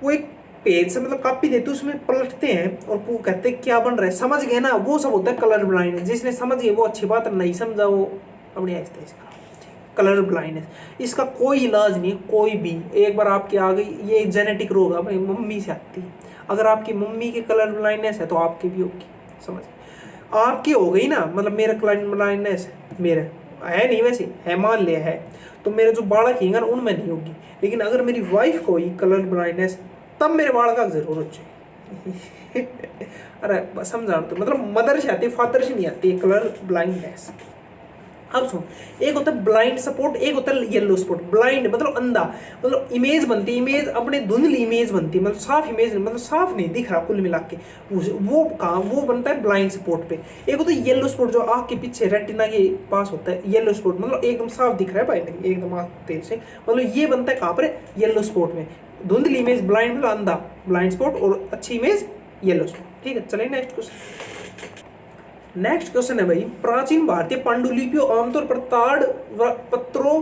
वो एक पेज से मतलब कॉपी देते, उसमें पलटते हैं और वो कहते हैं क्या बन रहा है, समझ गए ना, वो सब होता है कलर ब्लाइंडनेस। जिसने समझ गए वो अच्छी बात, नहीं समझा वो अपनी आहिस्ते आहिस्ते। कलर ब्लाइंडनेस, इसका कोई इलाज नहीं, कोई भी, एक बार आपकी आ गई, ये जेनेटिक रोग है, मम्मी से आती है। अगर आपकी मम्मी की कलर ब्लाइंडनेस है तो आपकी भी होगी, समझ, आपकी हो गई ना, मतलब मेरा कलर ब्लाइंडनेस है, मेरा है नहीं, वैसे है, मान लिया है, तो मेरे जो बालक हैं ना उनमें नहीं होगी, लेकिन अगर मेरी वाइफ को ही कलर ब्लाइंडनेस, तब मेरे बालक का जरूर हो जाए। अरे समझा, तो मतलब मदर से आती है, फादर से नहीं आती है कलर ब्लाइंडनेस। अब सुन, एक होता है ब्लाइंड स्पॉट, एक होता है येलो स्पॉट। ब्लाइंड मतलब अंधा, मतलब इमेज बनती है, इमेज अपने धुंधली इमेज बनती है, मतलब साफ इमेज नहीं, मतलब साफ नहीं दिख रहा कुल मिला के, वो कहाँ, वो बनता है ब्लाइंड स्पॉट पे। एक होता है येलो स्पॉट, जो आँख के पीछे रेटिना के पास होता है, येलो स्पॉट मतलब एकदम साफ दिख रहा है भाई, नहीं एकदम आँख तेज से, मतलब ये बनता है कहाँ पर, येलो स्पॉट में। धुंधली इमेज ब्लाइंड मतलब अंधा, ब्लाइंड स्पॉट, और अच्छी इमेज येलो स्पॉट। ठीक है, चलिए नेक्स्ट क्वेश्चन। नेक्स्ट क्वेश्चन है भाई, प्राचीन भारतीय पांडुलिपियों आमतौर पर ताड़ पत्रों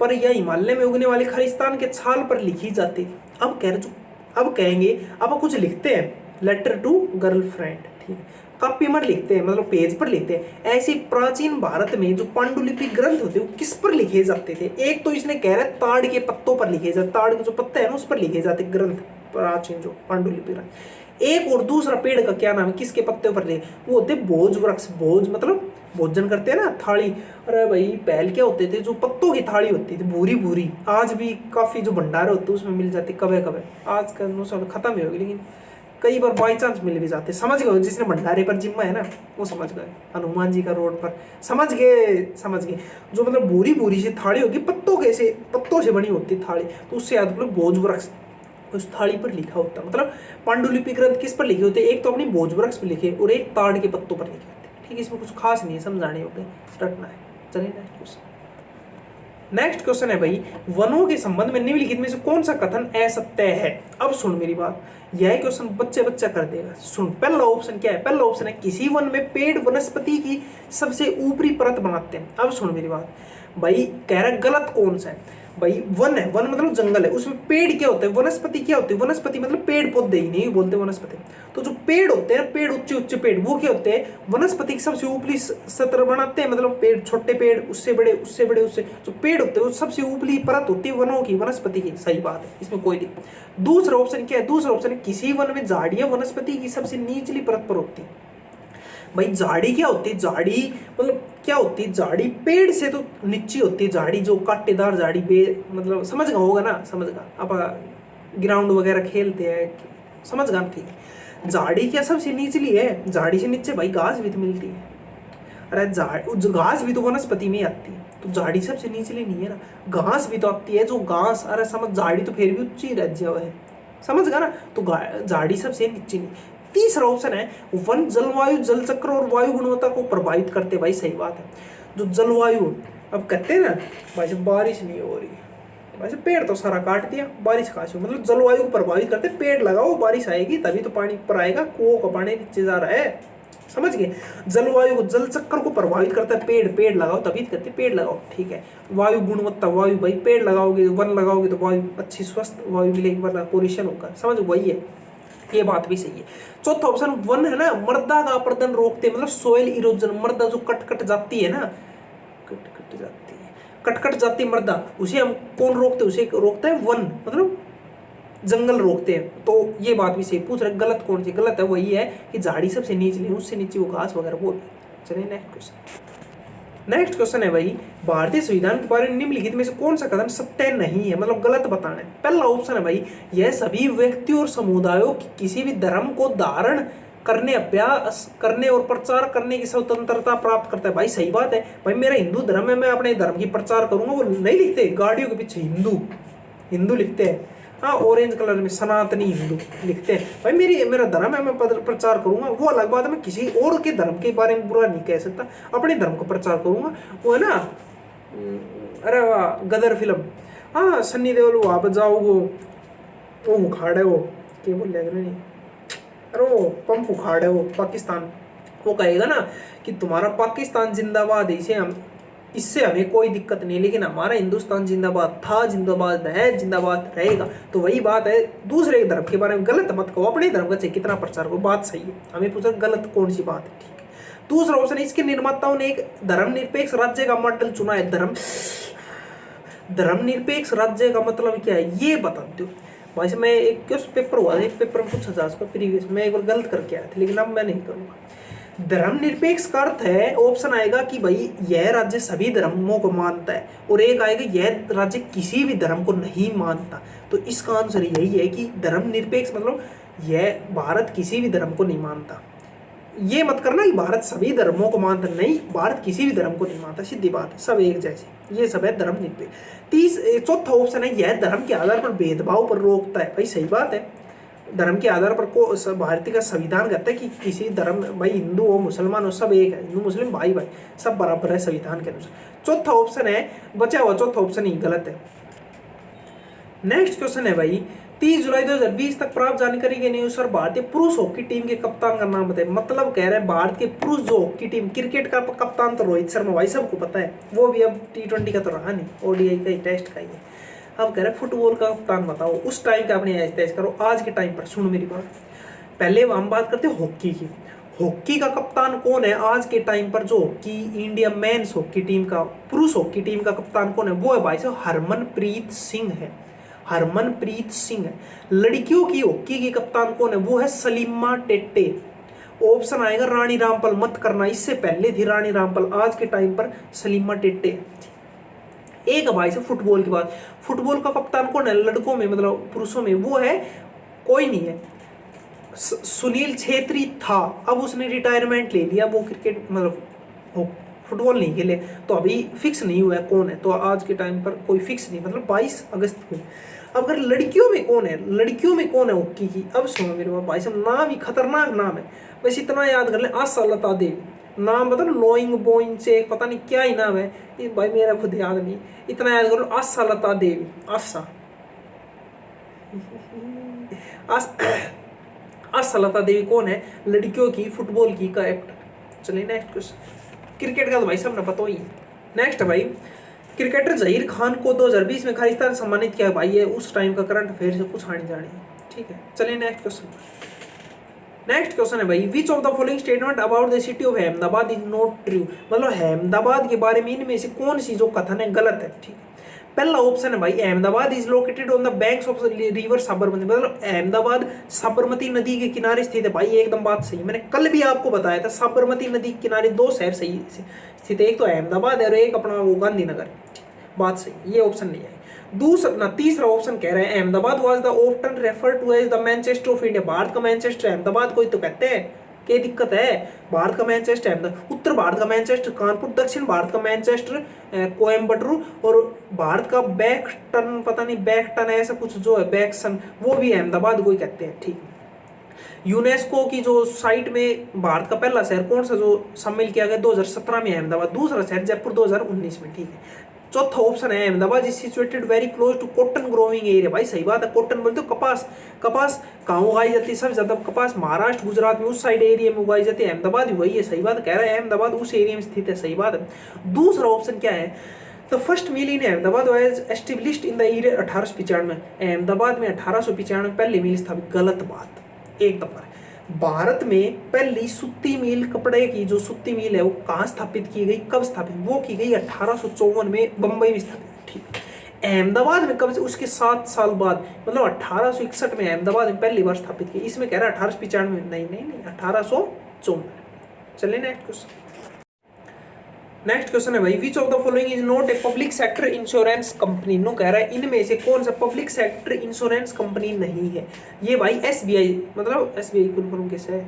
पर या हिमालय में उगने वाले खलिस्तान के छाल पर लिखी जाती है। अब कहेंगे, अब कुछ लिखते हैं, लेटर टू गर्लफ्रेंड, ठीक है, कॉपी पर लिखते हैं, मतलब पेज पर लिखते हैं। ऐसे प्राचीन भारत में जो पांडुलिपि ग्रंथ होते हैं वो किस पर लिखे जाते थे? एक तो इसने कह रहा है ताड़ के पत्तों पर लिखे जाते, ताड़ के जो पत्ते हैं ना उस पर लिखे जाते ग्रंथ, प्राचीन जो पांडुलिपि ग्रंथ। एक और दूसरा पेड़ का क्या नाम है, किसके पत्ते पर लिखे, वो होते भोज वृक्ष। भोज मतलब भोजन करते हैं ना, थाली। अरे भाई पहले क्या होते थे, जो पत्तों की थाली होती थी, भूरी भूरी, आज भी काफी जो भंडारे होते हैं उसमें मिल जाती, कभी कभी, आज का मौसम खत्म ही होगी, लेकिन कई बार बाई चांस मिल भी जाते। समझ गए, जिसने भंडारे पर जिम्मा है ना वो समझ गए, हनुमान जी का रोड पर, समझ गए। जो मतलब भूरी भूरी सी थाली होगी, पत्तों से बनी होती थाली, तो उससे याद मतलब भोज वृक्ष उस थाली पर लिखा होता। मतलब पांडुलिपि ग्रंथ किस पर लिखे होते, एक तो अपनी भोज वृक्ष पर लिखे और एक ताड़ के पत्तों पर लिखे होते। ठीक है, इसमें कुछ खास नहीं है, समझाने होते, रटना है। चलिए नेक्स्ट क्वेश्चन है भाई, वनों के संबंध में निम्नलिखित में से कौन सा कथन असत्य है। अब सुन मेरी बात, यह क्वेश्चन बच्चा कर देगा। सुन, पहला ऑप्शन क्या है? पहला ऑप्शन है किसी वन में पेड़ वनस्पति की सबसे ऊपरी परत बनाते हैं। अब सुन मेरी बात भाई, कह रहा है गलत कौन सा है भाई? वन है, वन मतलब जंगल है, उसमें पेड़ क्या होते हैं, वनस्पति क्या होती है? वनस्पति मतलब पेड़ पौधे ही नहीं बोलते वनस्पति। तो जो पेड़ होते हैं, पेड़ ऊंचे पेड़, वो क्या होते हैं? वनस्पति की सबसे ऊपरी सत्र बनाते हैं, मतलब पेड़, छोटे पेड़, उससे बड़े, उससे बड़े, उससे जो पेड़ होते हैं वो सबसे ऊपरी परत होती है वनों की, वनस्पति की। सही बात है, इसमें कोई दिक्कत। दूसरा ऑप्शन क्या है? दूसरा ऑप्शन है किसी वन में झाड़ियां वनस्पति की सबसे निचली परत पर होती है। भाई झाड़ी क्या होती है? झाड़ी मतलब क्या होती है? झाड़ी पेड़ से तो नीचे होती है, झाड़ी जो कांटेदार झाड़ी, मतलब समझ गया होगा ना, समझ गया। आप ग्राउंड वगैरह खेलते हैं, समझ गया? ठीक है, झाड़ी क्या सबसे निचली है? झाड़ी से नीचे भाई घास भी तो मिलती है। अरे घास भी तो वनस्पति में आती है, तो झाड़ी सबसे निचली नहीं है ना, घास भी तो आती है। जो घास, अरे समझ, झाड़ी तो फिर भी ऊंची राज्य है, समझ गया ना? तो झाड़ी सबसे नीचे नहीं। तीसरा ऑप्शन है वन जलवायु, जल चक्र और वायु गुणवत्ता को प्रभावित करते। भाई सही बात है, जो जलवायु, अब कहते हैं ना भाई जब बारिश नहीं हो रही, भाई पेड़ तो सारा काट दिया, बारिश कहाँ से? मतलब जलवायु को प्रभावित करते, पेड़ लगाओ बारिश आएगी, तभी तो पानी ऊपर आएगा, कुओं का पानी नीचे जा रहा है, समझ गए? जलवायु को, जल चक्र को प्रभावित करता है पेड़ लगाओ, तभी कहते पेड़ लगाओ, ठीक है। वायु गुणवत्ता, वायु भाई पेड़ लगाओगे, वन लगाओगे तो वायु अच्छी स्वस्थ वायु मिलेगी, वरना पोल्यूशन होगा, समझ? वही है, ये बात भी सही है। चौथा ऑप्शन वन है ना, मृदा का अपरदन रोकते, मतलब सोइल इरोजन, मृदा जो कट जाती है ना, कट जाती है मृदा, उसे हम कौन रोकते? उसे रोकता है वन, मतलब जंगल रोकते हैं। तो ये बात भी सही। पूछ रहे गलत कौन सी? गलत है वही है कि झाड़ी सबसे नीचे, उससे नीचे वो घास वगैरह वो। चलिए नेक्स्ट क्वेश्चन। नेक्स्ट क्वेश्चन है भाई, भारतीय संविधान के बारे में निम्नलिखित में से कौन सा कथन सत्य नहीं है, मतलब गलत बताना है। पहला ऑप्शन है भाई, यह सभी व्यक्तियों और समुदायों की किसी भी धर्म को धारण करने, अभ्यास करने और प्रचार करने की स्वतंत्रता प्राप्त करता है। भाई सही बात है भाई, मेरा हिंदू धर्म है, मैं अपने धर्म की प्रचार करूंगा। वो नहीं लिखते गाड़ियों के पीछे हिंदू लिखते हैं, हाँ ऑरेंज कलर में सनातनी हिंदू लिखते हैं। भाई मेरा धर्म है, मैं प्रचार करूंगा, वो अलग बात है। मैं किसी और के धर्म के बारे में बुरा नहीं कह सकता, अपने धर्म को प्रचार करूंगा। वो है ना, अरे वाह गदर फिल्म, हाँ सन्नी देओल वहाँ पर जाओ, वो उखाड़ है, वो क्या बोल नहीं, अरे वो पंप उखाड़ है वो पाकिस्तान, वो कहेगा ना कि तुम्हारा पाकिस्तान जिंदाबाद है, इससे हमें कोई दिक्कत नहीं, लेकिन हमारा हिंदुस्तान जिंदाबाद था, जिंदाबाद है, जिंदाबाद रहेगा। तो वही बात है, दूसरे धर्म के बारे में गलत मत कहो, अपने धर्म का चाहे कितना प्रचार करो, बात सही है। हमें पूछा गलत कौन सी बात है, ठीक है। दूसरा ऑप्शन, इसके निर्माताओं ने एक धर्मनिरपेक्ष राज्य का मॉडल चुना है। धर्मनिरपेक्ष राज्य का मतलब क्या है ये बता दो भाई। मैं एक पेपर हुआ था, एक पेपर में पूछा जा उसका प्रीवियस, मैं एक बार गलत करके आया था, लेकिन अब मैं नहीं करूँगा। धर्मनिरपेक्ष का अर्थ है, ऑप्शन आएगा कि भाई यह राज्य सभी धर्मों को मानता है, और एक आएगा यह राज्य किसी भी धर्म को नहीं मानता। तो इसका आंसर यही है कि धर्मनिरपेक्ष मतलब यह भारत किसी भी धर्म को नहीं मानता। ये मत करना कि भारत सभी धर्मों को मानता, नहीं, भारत किसी भी धर्म को नहीं मानता, सीधी बात है, सब एक जैसे, ये सब है धर्मनिरपेक्ष। चौथा ऑप्शन है यह धर्म के आधार पर भेदभाव पर रोकता है। भाई सही बात है, धर्म के आधार पर को भारतीय का संविधान कहता है कि किसी धर्म, भाई हिंदू हो मुसलमान हो सब एक है, हिंदू मुस्लिम भाई सब बराबर है संविधान के अनुसार। चौथा ऑप्शन है, बचा हुआ चौथा ऑप्शन ही गलत है। नेक्स्ट क्वेश्चन है भाई, 30 जुलाई 2020 तक प्राप्त जानकारी के अनुसार भारतीय पुरुष हॉकी टीम के कप्तान का नाम बताए। मतलब कह रहे हैं भारत के पुरुष जो हॉकी टीम, क्रिकेट का कप्तान तो रोहित शर्मा भाई सबको पता है, वो भी अब T20 का तो रहा नहीं, ODI का ही, टेस्ट का ही है। अब कह रहे फुटबॉल का कप्तान बताओ, उस टाइम का अपने ऐश करो, आज के टाइम पर सुन मेरी बात। पहले हम बात करते हैं हॉकी की। हॉकी का कप्तान कौन है आज के टाइम पर? जो hockey India men's hockey team का, पुरुष हॉकी टीम का कप्तान कौन है? वो है भाई साहब हरमनप्रीत सिंह है, हरमनप्रीत सिंह है। लड़कियों की हॉकी की कप्तान कौन है? वो है सलीमा टेट्टे। ऑप्शन आएगा रानी रामपाल, मत करना, इससे पहले थी रानी रामपाल, आज के टाइम पर सलीमा टेट्टे। एक भाई से फुटबॉल की बात, फुटबॉल का कप्तान कौन है लड़कों में, मतलब पुरुषों में? वो है कोई नहीं है, सुनील छेत्री था, अब उसने रिटायरमेंट ले लिया, वो क्रिकेट मतलब फुटबॉल नहीं खेले, तो अभी फिक्स नहीं हुआ है कौन है, तो आज के टाइम पर कोई फिक्स नहीं, मतलब 22 अगस्त को। अब अगर लड़कियों में कौन है, लड़कियों में कौन है हॉकी की? अब सुनो मेरे भाई साहब, नाम ही खतरनाक नाम है, बस इतना याद कर ले, आशा लता देवी। नाम मतलब लोइंग बोइंग से पता नहीं क्या ही नाम है ये भाई, मेरा खुद याद नहीं, इतना याद करो। आशा लता देवी, आशा आशा लता देवी कौन है? लड़कियों की फुटबॉल की का एक्टर। चलिए नेक्स्ट क्वेश्चन। क्रिकेट का तो भाई सबने पता ही है। नेक्स्ट भाई, क्रिकेटर जहीर खान को 2020 में खालिस्तान सम्मानित किया भाई, ये उस टाइम का करंट अफेयर से कुछ आने जाने है, ठीक है। चलिए नेक्स्ट क्वेश्चन। नेक्स्ट क्वेश्चन है भाई, which of the following statement about the city of Ahmedabad is not true, मतलब अहमदाबाद के बारे में इनमें से कौन सी जो कथन है गलत है, ठीक है। पहला ऑप्शन है भाई, Ahmedabad is located on the banks of river Sabarmati, मतलब अहमदाबाद साबरमती नदी के किनारे स्थित है भाई, एकदम बात सही। मैंने कल भी आपको बताया था साबरमती नदी के किनारे दो शहर सही स्थित है, एक तो अहमदाबाद है और एक अपना वो गांधीनगर, बात सही, ये ऑप्शन नहीं है। दूसरा तीसरा ऑप्शन कह रहे हैं Ahmedabad was the often refer to as the Manchester of India, Bharat का मैनचेस्टर अहमदाबाद को ही तो कहते हैं, क्या दिक्कत है? भारत का मैनचेस्टर अहमदाबाद, उत्तर भारत का मैनचेस्टर कानपुर, दक्षिण भारत का मैनचेस्टर कोयम्बटूर, और भारत का बैकटन, पता नहीं बैकटन ऐसा कुछ जो है बैक्सन, वो भी अहमदाबाद को ही कहते हैं, ठीक। यूनेस्को की जो साइट में भारत का पहला शहर कौन सा जो शामिल किया गया 2017 में अहमदाबाद, दूसरा शहर जयपुर 2019 में, ठीक है। चौथा ऑप्शन है Ahmedabad is situated very close to cotton growing area, भाई सही बात है, कॉटन बोलते हो कपास, कपास कहाँ उगाई जाती है? सबसे ज्यादा कपास महाराष्ट्र गुजरात में उस साइड एरिया में उगाई जाती है, अहमदाबाद वही है, सही बात कह रहा है, अहमदाबाद उस एरिया में स्थित है, सही बात है। दूसरा ऑप्शन क्या है? The first mill in Ahmedabad was established in the year 1895, Ahmedabad में 1895 पहली मिल स्थापित, गलत बात, एक दफा। भारत में पहली सूती मिल, कपड़े की जो सूती मिल है वो कहाँ स्थापित की गई, कब स्थापित? वो की गई 1854 में बंबई में स्थापित, ठीक। अहमदाबाद में कब से? उसके 7 साल बाद, मतलब 1861 में अहमदाबाद में पहली बार स्थापित की। इसमें कह रहा है 1895 में, नहीं नहीं नहीं 1854। चलिए नेक्स्ट क्वेश्चन। नेक्स्ट क्वेश्चन है भाई, which of the following is not a public sector insurance company, no कह रहा है इनमें से कौन सा पब्लिक सेक्टर इंश्योरेंस कंपनी नहीं है? ये भाई एसबीआई, मतलब एसबीआई फुल फॉर्म कैसे है?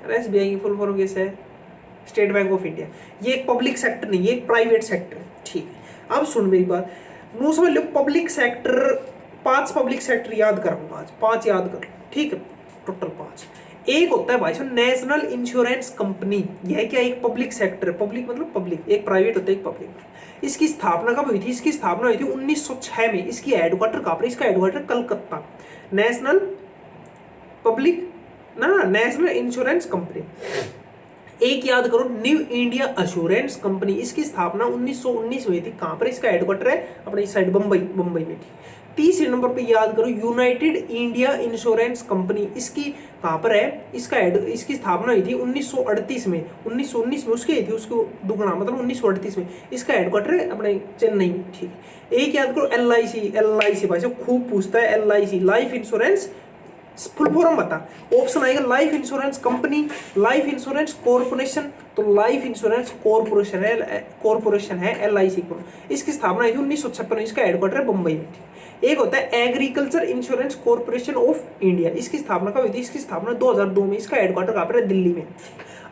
अरे एसबीआई की फुल फॉर्म कैसे है? State bank of India. ये एक पब्लिक सेक्टर नहीं, ये एक प्राइवेट सेक्टर है, ठीक है। अब सुन मेरी बात, मुंह समझ लो, पब्लिक सेक्टर 5 पब्लिक सेक्टर याद कराऊंगा आज, 5 याद कर, ठीक है, टोटल 5। एक होता है भाई साहब नेशनल इंश्योरेंस कंपनी, यह क्या एक पब्लिक सेक्टर, पब्लिक मतलब पब्लिक, एक प्राइवेट होता है एक पब्लिक। इसकी स्थापना कब हुई थी? इसकी स्थापना हुई थी 1906 में। इसकी हेडक्वार्टर कहाँ पर? इसका हेडक्वार्टर कलकत्ता। नेशनल पब्लिक ना नेशनल इंश्योरेंस कंपनी। एक याद करो, न्यू इंडिया एश्योरेंस कंपनी, इसकी स्थापना 1919 में हुई थी। कहाँ पर? इसका हेडक्वार्टर है अपने इस साइड बंबई, बंबई में, ठीक। तीसरे नंबर पे याद करो यूनाइटेड इंडिया इंश्योरेंस कंपनी, इसकी कहाँ पर है? इसकी स्थापना हुई थी 1938 में, 1919 में उसकी थी, उसको दुगना मतलब 1938 में। इसका हेडक्वार्टर है अपने चेन्नई में, ठीक है। एक याद करो LIC, LIC भाई साहब खूब पूछता है, LIC life insurance, full form बता। ऑप्शन आएगा life insurance company, life insurance corporation, तो लाइफ इंश्योरेंस कॉर्पोरेशन है LIC को। इसकी स्थापना हुई थी 1956 में, इसका हेडक्वार्टर है बंबई में। एक होता है agriculture insurance corporation of India, इसकी स्थापना कब हुई थी? इसकी स्थापना 2002 में, इसका हेडक्वार्टर कहाँ पर है? दिल्ली में।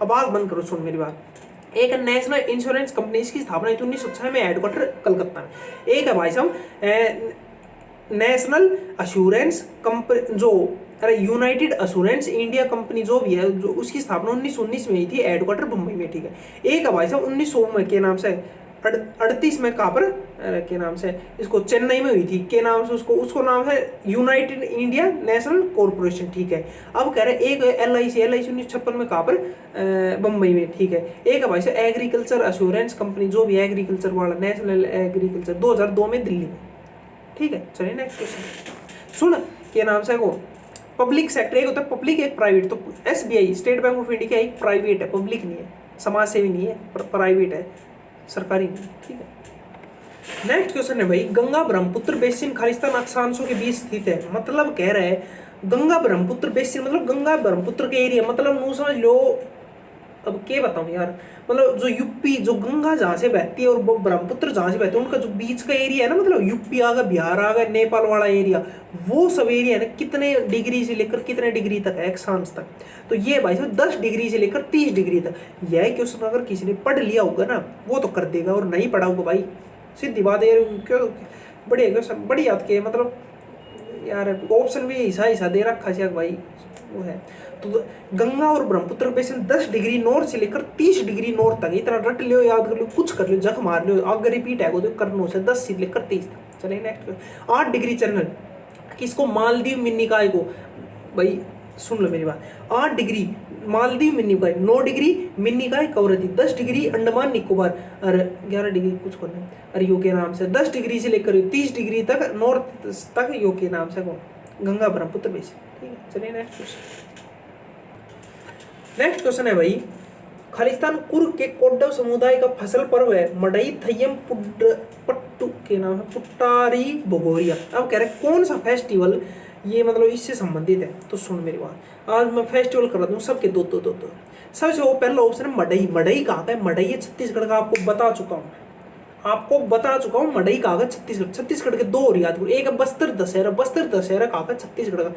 अब आग बंद करो, सुन मेरी बात। एक है नेशनल इंश्योरेंस कंपनी, इसकी स्थापना हुई थी 1906 में, हेडक्वार्टर कलकत्ता में। एक है भाई साहब नेशनल अश्योरेंस कंपनी, जो अरे यूनाइटेड अश्योरेंस इंडिया कंपनी जो भी है, जो उसकी स्थापना 1919 में हुई थी, हेडक्वार्टर मुंबई में, ठीक है। एक है भाई साहब 1900 में के नाम से 38 में कहाँ पर के नाम से इसको चेन्नई में हुई थी, के नाम से उसको नाम है यूनाइटेड इंडिया नेशनल कॉर्पोरेशन, ठीक है। अब कह रहे एक LIC 1956 में कहाँ पर? बंबई में, ठीक है। एक है भाई साहब एग्रीकल्चर अश्योरेंस कंपनी, जो भी एग्रीकल्चर वाला नेशनल एग्रीकल्चर 2002 में दिल्ली में, ठीक है। चलिए नेक्स्ट क्वेश्चन सुन, के नाम से वो पब्लिक सेक्टर, एक होता है पब्लिक एक प्राइवेट, तो SBI state bank of India एक प्राइवेट है, पब्लिक नहीं है, समाज सेवी नहीं है, प्राइवेट है, सरकारी नहीं, ठीक है। नेक्स्ट क्वेश्चन है भाई, गंगा ब्रह्मपुत्र बेसिन खालिस्तान अक्षांशों के बीच स्थित है, मतलब कह रहे हैं गंगा ब्रह्मपुत्र बेसिन मतलब गंगा ब्रह्मपुत्र के एरिया, मतलब नू समझ लो। अब क्या बताऊं यार, मतलब जो यूपी, जो गंगा जहाँ से बहती है और ब्रह्मपुत्र जहाँ से बहती है, उनका जो बीच का एरिया है ना, मतलब यूपी आ गया, बिहार आ गया, नेपाल वाला एरिया, वो सब एरिया है ना, कितने डिग्री से लेकर कितने डिग्री तक है? अक्षांश तक। तो ये भाई साहब 10 डिग्री से लेकर 30 डिग्री तक। यह क्वेश्चन अगर किसी ने पढ़ लिया होगा ना वो तो कर देगा, और नहीं पढ़ा होगा भाई सीधी बात है। क्यों बढ़िया क्वेश्चन, बड़ी याद किए, मतलब यार ऑप्शन भी ऐसा दे रखा है भाई। वो है। तो गंगा और ब्रह्मपुत्र बेसिन 10 डिग्री नॉर्थ से लेकर 30 डिग्री नॉर्थ तक, इतना रट लियो, याद कर लो, कुछ कर लो, जख मार लो, अगर रिपीट है तो करनो से 10 से लेकर 30 तक। चलिए नेक्स्ट। 8 डिग्री चैनल किसको? मालदीव मिनी निकाय को। भाई सुन लो मेरी बात, 8 डिग्री मालदीव मिनी निकाय, 9 डिग्री मिनी निकाय कवरती, 10 डिग्री अंडमान निकोबार, और 11 डिग्री कुछ को नहीं, और यू के नाम से 10 डिग्री से लेकर 30 डिग्री तक नॉर्थ तक यू के नाम से कौन? गंगा ब्रह्मपुत्र बेसिन। ठीक है, चलिए नेक्स्ट क्वेश्चन। नेक्स्ट क्वेश्चन है भाई, खालिस्तान कुर्ग के कोड्डव समुदाय का फसल पर्व है मडई थय्यम पट्टू के नाम है पुट्टारी भगोरिया। अब कह रहे कौन सा फेस्टिवल ये मतलब इससे संबंधित है, तो सुन मेरी बात, आज मैं फेस्टिवल करा दूं सबके दो। सबसे वो पहला ऑप्शन है मडई। मडई कहाँ का है? मडई है छत्तीसगढ़ का, आपको बता चुका हूँ मडई कहाँ का? छत्तीसगढ़ के दो और याद करो, एक है बस्तर दशहरा कहाँ का? छत्तीसगढ़ का।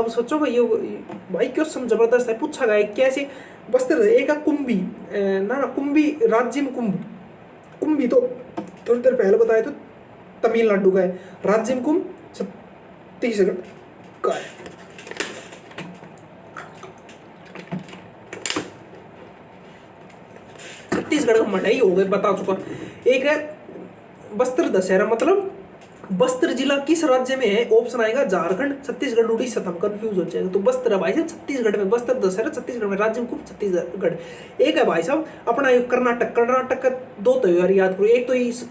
अब सोचो भाई, भाई क्वेश्चन जबरदस्त है, पूछा गया कैसे बस्तर, एक है कुंभी ना कुंभी राज्य में कुंभी तो थोड़ी देर पहले बताया तो तमिलनाडु का है, राज्य में कुंभ छत्तीसगढ़ का है। छत्तीसगढ़ का मडई हो गए, बता चुका। एक है बस्तर दशहरा, मतलब बस्तर जिला किस राज्य में है? ऑप्शन आएगा झारखंड, छत्तीसगढ़, उड़ीसा। हम कंफ्यूज हो जाएगा, तो बस्तर भाई साहब छत्तीसगढ़ में, बस्तर दशहरा छत्तीसगढ़ में, राज्य में कुछ छत्तीसगढ़। एक है भाई साहब अपना कर्नाटक का दो त्योहार याद करो, एक तो इस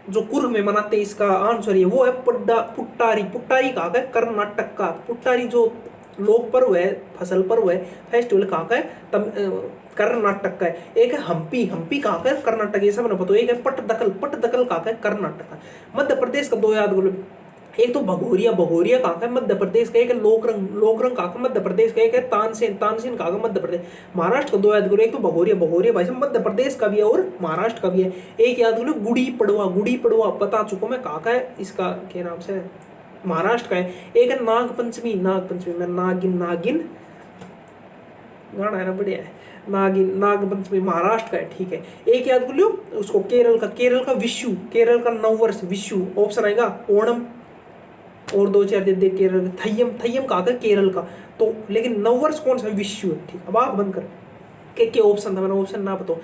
जो कुर्ग में मनाते हैं, इसका आंसर ये वो है पुट्टारी कहाँ का है? कर्नाटक का। पुट्टारी जो लोक पर्व है, फसल पर्व है, फेस्टिवल कहाँ का है? कर्नाटक का है। एक है हम्पी कहाँ का है? कर्नाटक, ये सब ना पता। एक है पट्टदकल कहाँ का है? कर्नाटक का। मध्य प्रदेश का दो याद करो, एक तो भगोरिया कहाँ का है? मध्य प्रदेश का। एक है लोकरंग कहाँ का? मध्य प्रदेश का। एक है तानसेन कहाँ का? मध्य प्रदेश। महाराष्ट्र का दो याद करो, एक तो भगोरिया भाई साहब मध्य प्रदेश का भी है और महाराष्ट्र का भी है। एक याद करो गुड़ी पड़वा बता चुका मैं कहाँ का है, इसका क्या नाम से, महाराष्ट्र का है। एक है नागपंचमी में नागिन गाना है ना, बढ़िया है, नागपंचमी महाराष्ट्र का है। ठीक है, एक याद कर लो उसको, केरल का विशु, केरल का नववर्ष विशु। ऑप्शन आएगा ओणम, और दो चार दे केरल का थय्यम कहाँ का? केरल का। तो लेकिन नववर्ष कौन सा? विशु। ठीक, अब आप बंद कर के ऑप्शन था, मैंने ऑप्शन ना बताओ।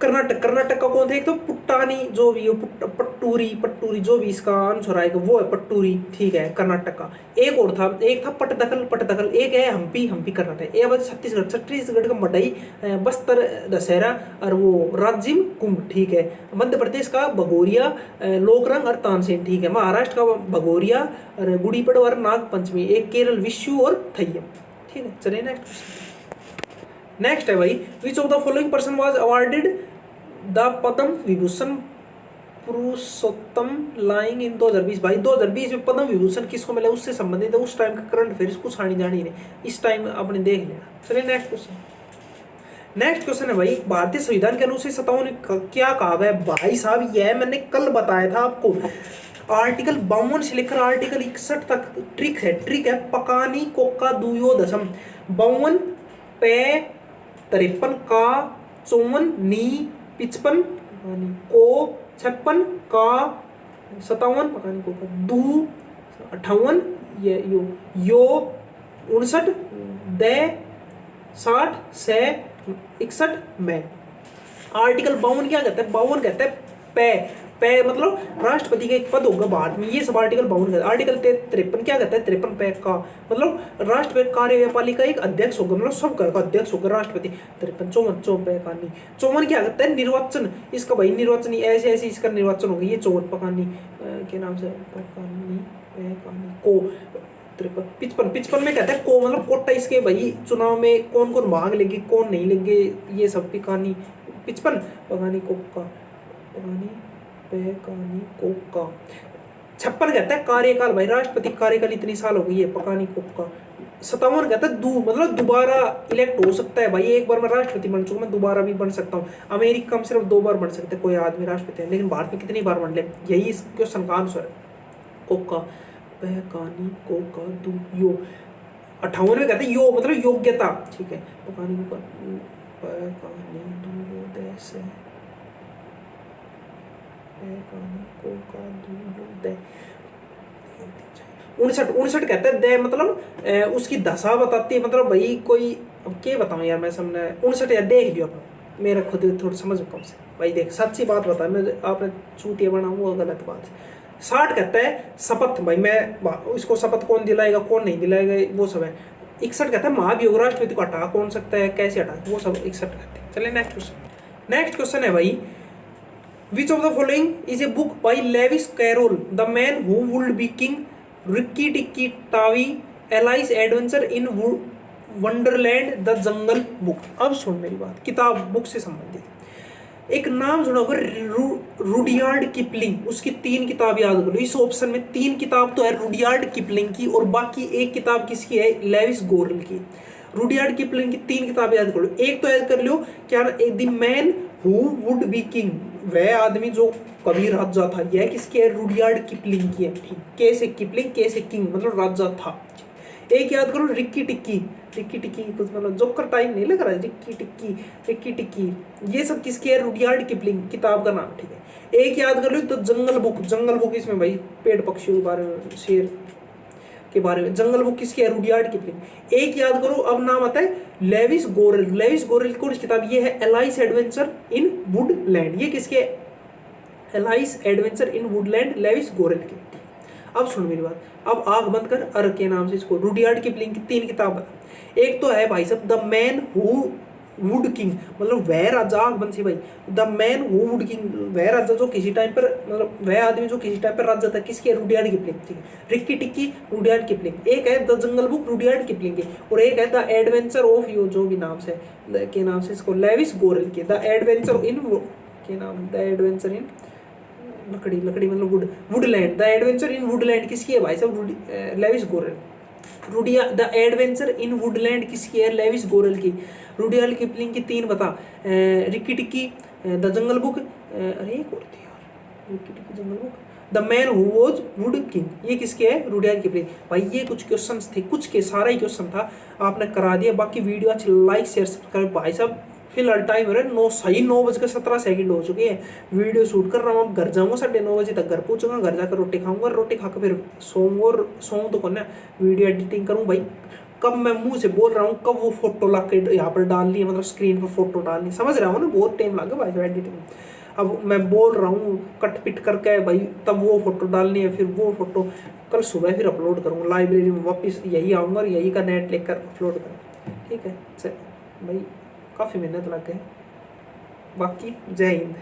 कर्नाटक का कौन था? एक तो पुट्टानी जो भी पट्टूरी जो भी इसका आंसर आएगा वो है पट्टूरी। ठीक है, कर्नाटक का। एक और था, एक था पट्टदकल। एक है हम्पी कर्नाटक। एक बात छत्तीसगढ़ का मडई, बस्तर दशहरा, और वो राज्य कुंभ। ठीक है, मध्य प्रदेश का भगोरिया, लोकरंग और तानसेन। ठीक है, महाराष्ट्र का भगोरिया और गुड़ी पड़वा और नागपंचमी। एक केरल विशु और थय्यम। ठीक है, चलिए नेक्स्ट है भाई, which of the following person was awarded the Padma Vibhushan Purushottam lying in 2020। भाई 2020 में पद्म विभूषण किसको मिला, उससे संबंधित है, उस टाइम का करंट अफेयर्स कुछ आनी जानी नहीं, इस टाइम आपने देख लिया। चलिए नेक्स्ट क्वेश्चन है भाई, भारतीय संविधान के अनुच्छेद 57 क्या कहा गया? भाई साहब यह मैंने कल बताया था आपको, आर्टिकल 52 से लेकर आर्टिकल 61 तक ट्रिक है पकानी कोका दुयो दशम 52 पे 53 का 54 नी 55 को 56 का 57 पकानी कोका दू 58 यो 59 दे 60 से 61 में। आर्टिकल 52 क्या कहता है? 52 कहता है पे मतलब राष्ट्रपति का एक पद होगा भारत में, ये सब आर्टिकल 52 कहता है। आर्टिकल 53 क्या कहता है? 53 पे का मतलब राष्ट्रपति कार्यपालिका एक अध्यक्ष होगा, मतलब सब का अध्यक्ष होगा राष्ट्रपति। 53 54 पे का नहीं 54 क्या कहता है? निर्वाचन, इसका भाई निर्वाचन ऐसे इसका निर्वाचन होगा, ये 54 पकानी के नाम से पकानी को 55 में कहता है को मतलब कोटा, इसके भाई चुनाव में कौन कौन भाग लेंगे कौन नहीं लेंगे, ये सब पिकानी 55 पकानी कोका पकानी पेकानी कोका। 56 कहता है कार्यकाल, भाई राष्ट्रपति कार्यकाल इतनी साल हो गई है पकानी कोका। 57 कहता है मतलब दोबारा इलेक्ट हो सकता है, भाई एक बार मैं राष्ट्रपति बन चुका, मैं दोबारा भी बन सकता हूँ। अमेरिका में सिर्फ 2 बार बन सकते कोई आदमी राष्ट्रपति, लेकिन भारत में कितनी बार बन ले, यही इस क्वेश्चन का आंसर है। कोका पकानी कोका दू यो 58 में कहते हैं यो मतलब योग्यता। ठीक है, पकानी कोका पकानी दू यो देश 59 59 कहते हैं दे मतलब उसकी दशा बताती है, मतलब भाई कोई अब क्या बताऊँ यार मैं सामने 59 यार देख लियो अपना, मेरा खुद थोड़ा समझ कम से भाई देख सच्ची बात बता, मैं आपने चूतिया बनाऊँ वो गलत बात है। 60 कहता है शपथ, भाई मैं इसको शपथ कौन दिलाएगा कौन नहीं दिलाएगा वो सब है। 61 कहता है महाभियोग राष्ट्रपति को हटा कौन सकता है कैसे हटा, वो सब 61 कहते हैं। चलिए नेक्स्ट क्वेश्चन। नेक्स्ट क्वेश्चन है भाई, which of the following is a book by Lewis Carroll, the man who would be king, Rikki Tikki Tavi, Alice adventure in wonderland, the jungle book. अब सुन मेरी बात, किताब बुक से संबंधित एक नाम सुना होगा रुडियार्ड किपलिंग, उसकी 3 किताब याद करो। इस ऑप्शन में 3 किताब तो है रुडियार्ड किपलिंग की और बाकी एक किताब किसकी है, लेविस गोरल की। रुडियार्ड किपलिंग की 3 किताब याद करो। एक तो याद कर लो क्या, the man who would be king, वह आदमी जो कभी राजा था, यह किसकी है, रुडियार्ड किपलिंग की है। ठीक, के से किपलिंग, के से किंग मतलब राजा था। एक याद करो रिक्की टिक्की, रिक्की टिक्की कुछ मतलब जोकर टाइम नहीं लग रहा है, रिक्की टिक्की, रिक्की टिक्की, ये सब किसकी है, रुडियार्ड किपलिंग किताब का नाम। ठीक है, एक याद कर लो तो जंगल बुक, जंगल बुक इसमें भाई पेड़ पक्षियों के बारे में, शेर के बारे में, जंगल बुक किसकी है, रुडियार्ड किपलिंग। एक याद करो अब नाम आता है लेविस गोरेल, लेविस गोरेल कौन सी किताब, ये है एलाइस एडवेंचर इन वुडलैंड, ये किसके, Alice adventure in woodland, Lewis Carroll की। अब सुन मेरी बात, अब आग बंद कर, अर के नाम से इसको रुडियार्ड किपलिंग की 3 किताब बता। एक तो है भाई साहब the man who would king, मतलब वह राजा, आग बंद से भाई, the man who would king, वह राजा जो किसी टाइम पर, मतलब वह आदमी जो किसी टाइम पर राजा था, किसकी है, रुडियार्ड किपलिंग। ठीक है, रिक्की टिक्की रुडियार्ड किपलिंग। एक है the jungle book Rudyard Kipling की, और एक है द एडवेंचर ऑफ यू, जो भी नाम से के नाम से इसको लेविस गोरेल की, द एडवेंचर इन के नाम, द एडवेंचर इन लकड़ी, लकड़ी मतलब wood, woodland, the adventure in woodland किसकी है भाई साहब, लेविस गोरेल। रुडिया द एडवेंचर इन वुडलैंड किसकी है, लेविस गोरेल की। रुडियार्ड किपलिंग की 3 बता, Rikki Tikki, the jungle book, अरे एक और थी यार, Rikki Tikki jungle book, the man who was would king, ये किसके है, रुडियार्ड किपलिंग। भाई ये कुछ क्वेश्चंस थे, कुछ के सारा ही क्वेश्चन था, आपने करा दिया। बाकी वीडियो अच्छी लाइक शेयर सब्सक्राइब। भाई साहब फिलहाल टाइम हो रहा है 9:17 हो चुके हैं, वीडियो शूट कर रहा हूँ, अब घर जाऊँगा 9:30 बजे तक, घर पहुँचूंगा, घर जाकर रोटी खाऊंगा, रोटी खाकर फिर सोऊंगा, और सोऊँ तो कौन है, वीडियो एडिटिंग करूँ भाई। कब मैं मुंह से बोल रहा हूँ, कब वो फोटो ला के यहाँ पर डालनी है, मतलब स्क्रीन पर फोटो डालनी, समझ रहा हूँ ना, बहुत टाइम लगा भाई साहब एडिटिंग। अब मैं बोल रहा हूँ कट पिट करके भाई, तब वो फोटो डालनी है, फिर वो फोटो कल सुबह फिर अपलोड करूँगा, लाइब्रेरी में वापस यही आऊँगा और यही का नेट लेकर अपलोड करूँगा। ठीक है चल भाई, काफ़ी मेहनत लग गए। बाकी जय हिंद।